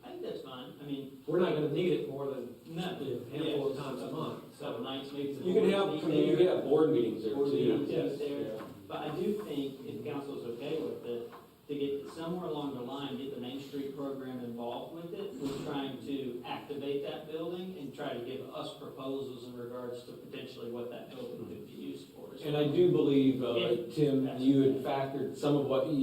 I think that's fine. I mean, We're not gonna need it more than no. a handful of times a month. Couple nights, maybe. the You can board have, meet you there. can have board meetings there Board too. meetings Yes. there. But I do think, if council's okay with it, to get somewhere along the line, get the Main Street program involved with it, with trying to activate that building and try to give us proposals in regards to potentially what that building could be used for. And I do believe, If- Tim, you had factored, some of what was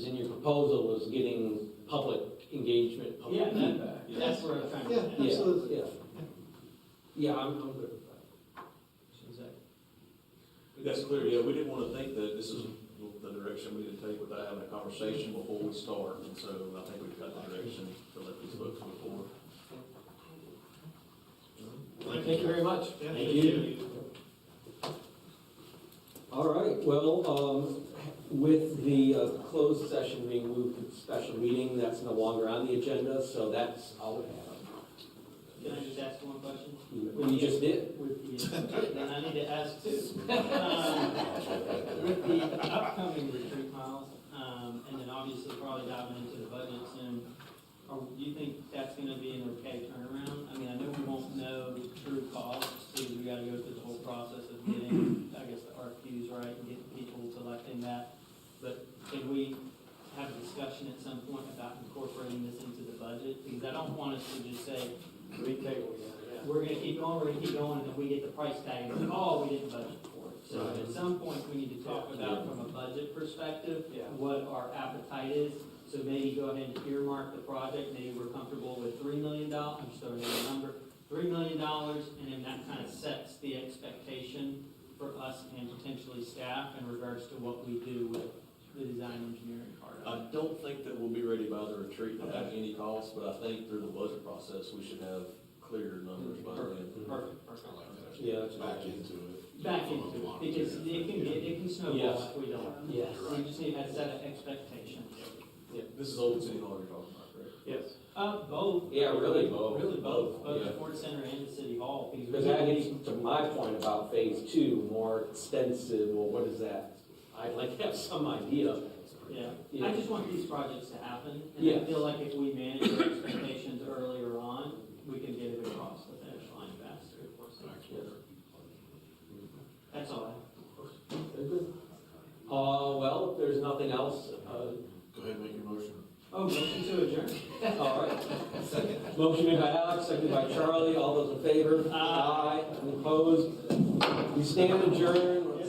in your proposal was getting public engagement, public Yeah, feedback. that's where I'm trying to. Yeah, Yeah, absolutely. yeah. Yeah, I'm good with that. That's clear, yeah, we didn't want to think that this is the direction we need to take without having a conversation before we start, and so I think we've got the direction to let these folks move forward. Thank you very much. Yeah, Thank you. All right, well, with the closed session being moved to the special meeting, that's no longer on the agenda, so that's all we have. Can I just ask one question? You just did. Then I need to ask too. With the upcoming retreat miles, and then obviously probably diving into the budget soon, do you think that's gonna be an okay turnaround? I mean, I know we won't know true costs, because we gotta go through the whole process of getting, I guess, the RFQs right and getting people selecting that. But can we have a discussion at some point about incorporating this into the budget? Because I don't want us to just say, Retable, we're gonna keep going, and then we get the price tag, and oh, we didn't budget for it. So Right. at some point, we need to talk about from a budget perspective, Yeah. what our appetite is. So maybe go ahead and earmark the project, maybe we're comfortable with $3 million, I'm just throwing in a number, $3 million, and then that kind of sets the expectation for us and potentially staff in regards to what we do with the design engineering part of it. I don't think that we'll be ready by the retreat to have any costs, but I think through the budget process, we should have clearer numbers by then. Perfect. Yeah, that's Back into it. Back into it, because it can snowball Yes. if we don't. Yes. We just need to set an expectation. This is Old City Hall you're talking about, correct? Yes. Both. Yeah, really both. Really both Yeah. the Ford Center and the City Hall. Because that gets to my point about phase two, more extensive, well, what is that? I'd like to have some idea Yeah, Yeah. I just want these projects to happen, and Yeah. I feel like if we manage our expectations earlier on, we can get it across the finish line faster. That's all I have. Very good. Well, if there's nothing else, Go ahead and make your motion. Oh, motion to adjourn? all right. Motion made by Alex, seconded by Charlie, all those in favor? Aye. Any opposed? We stand adjourned.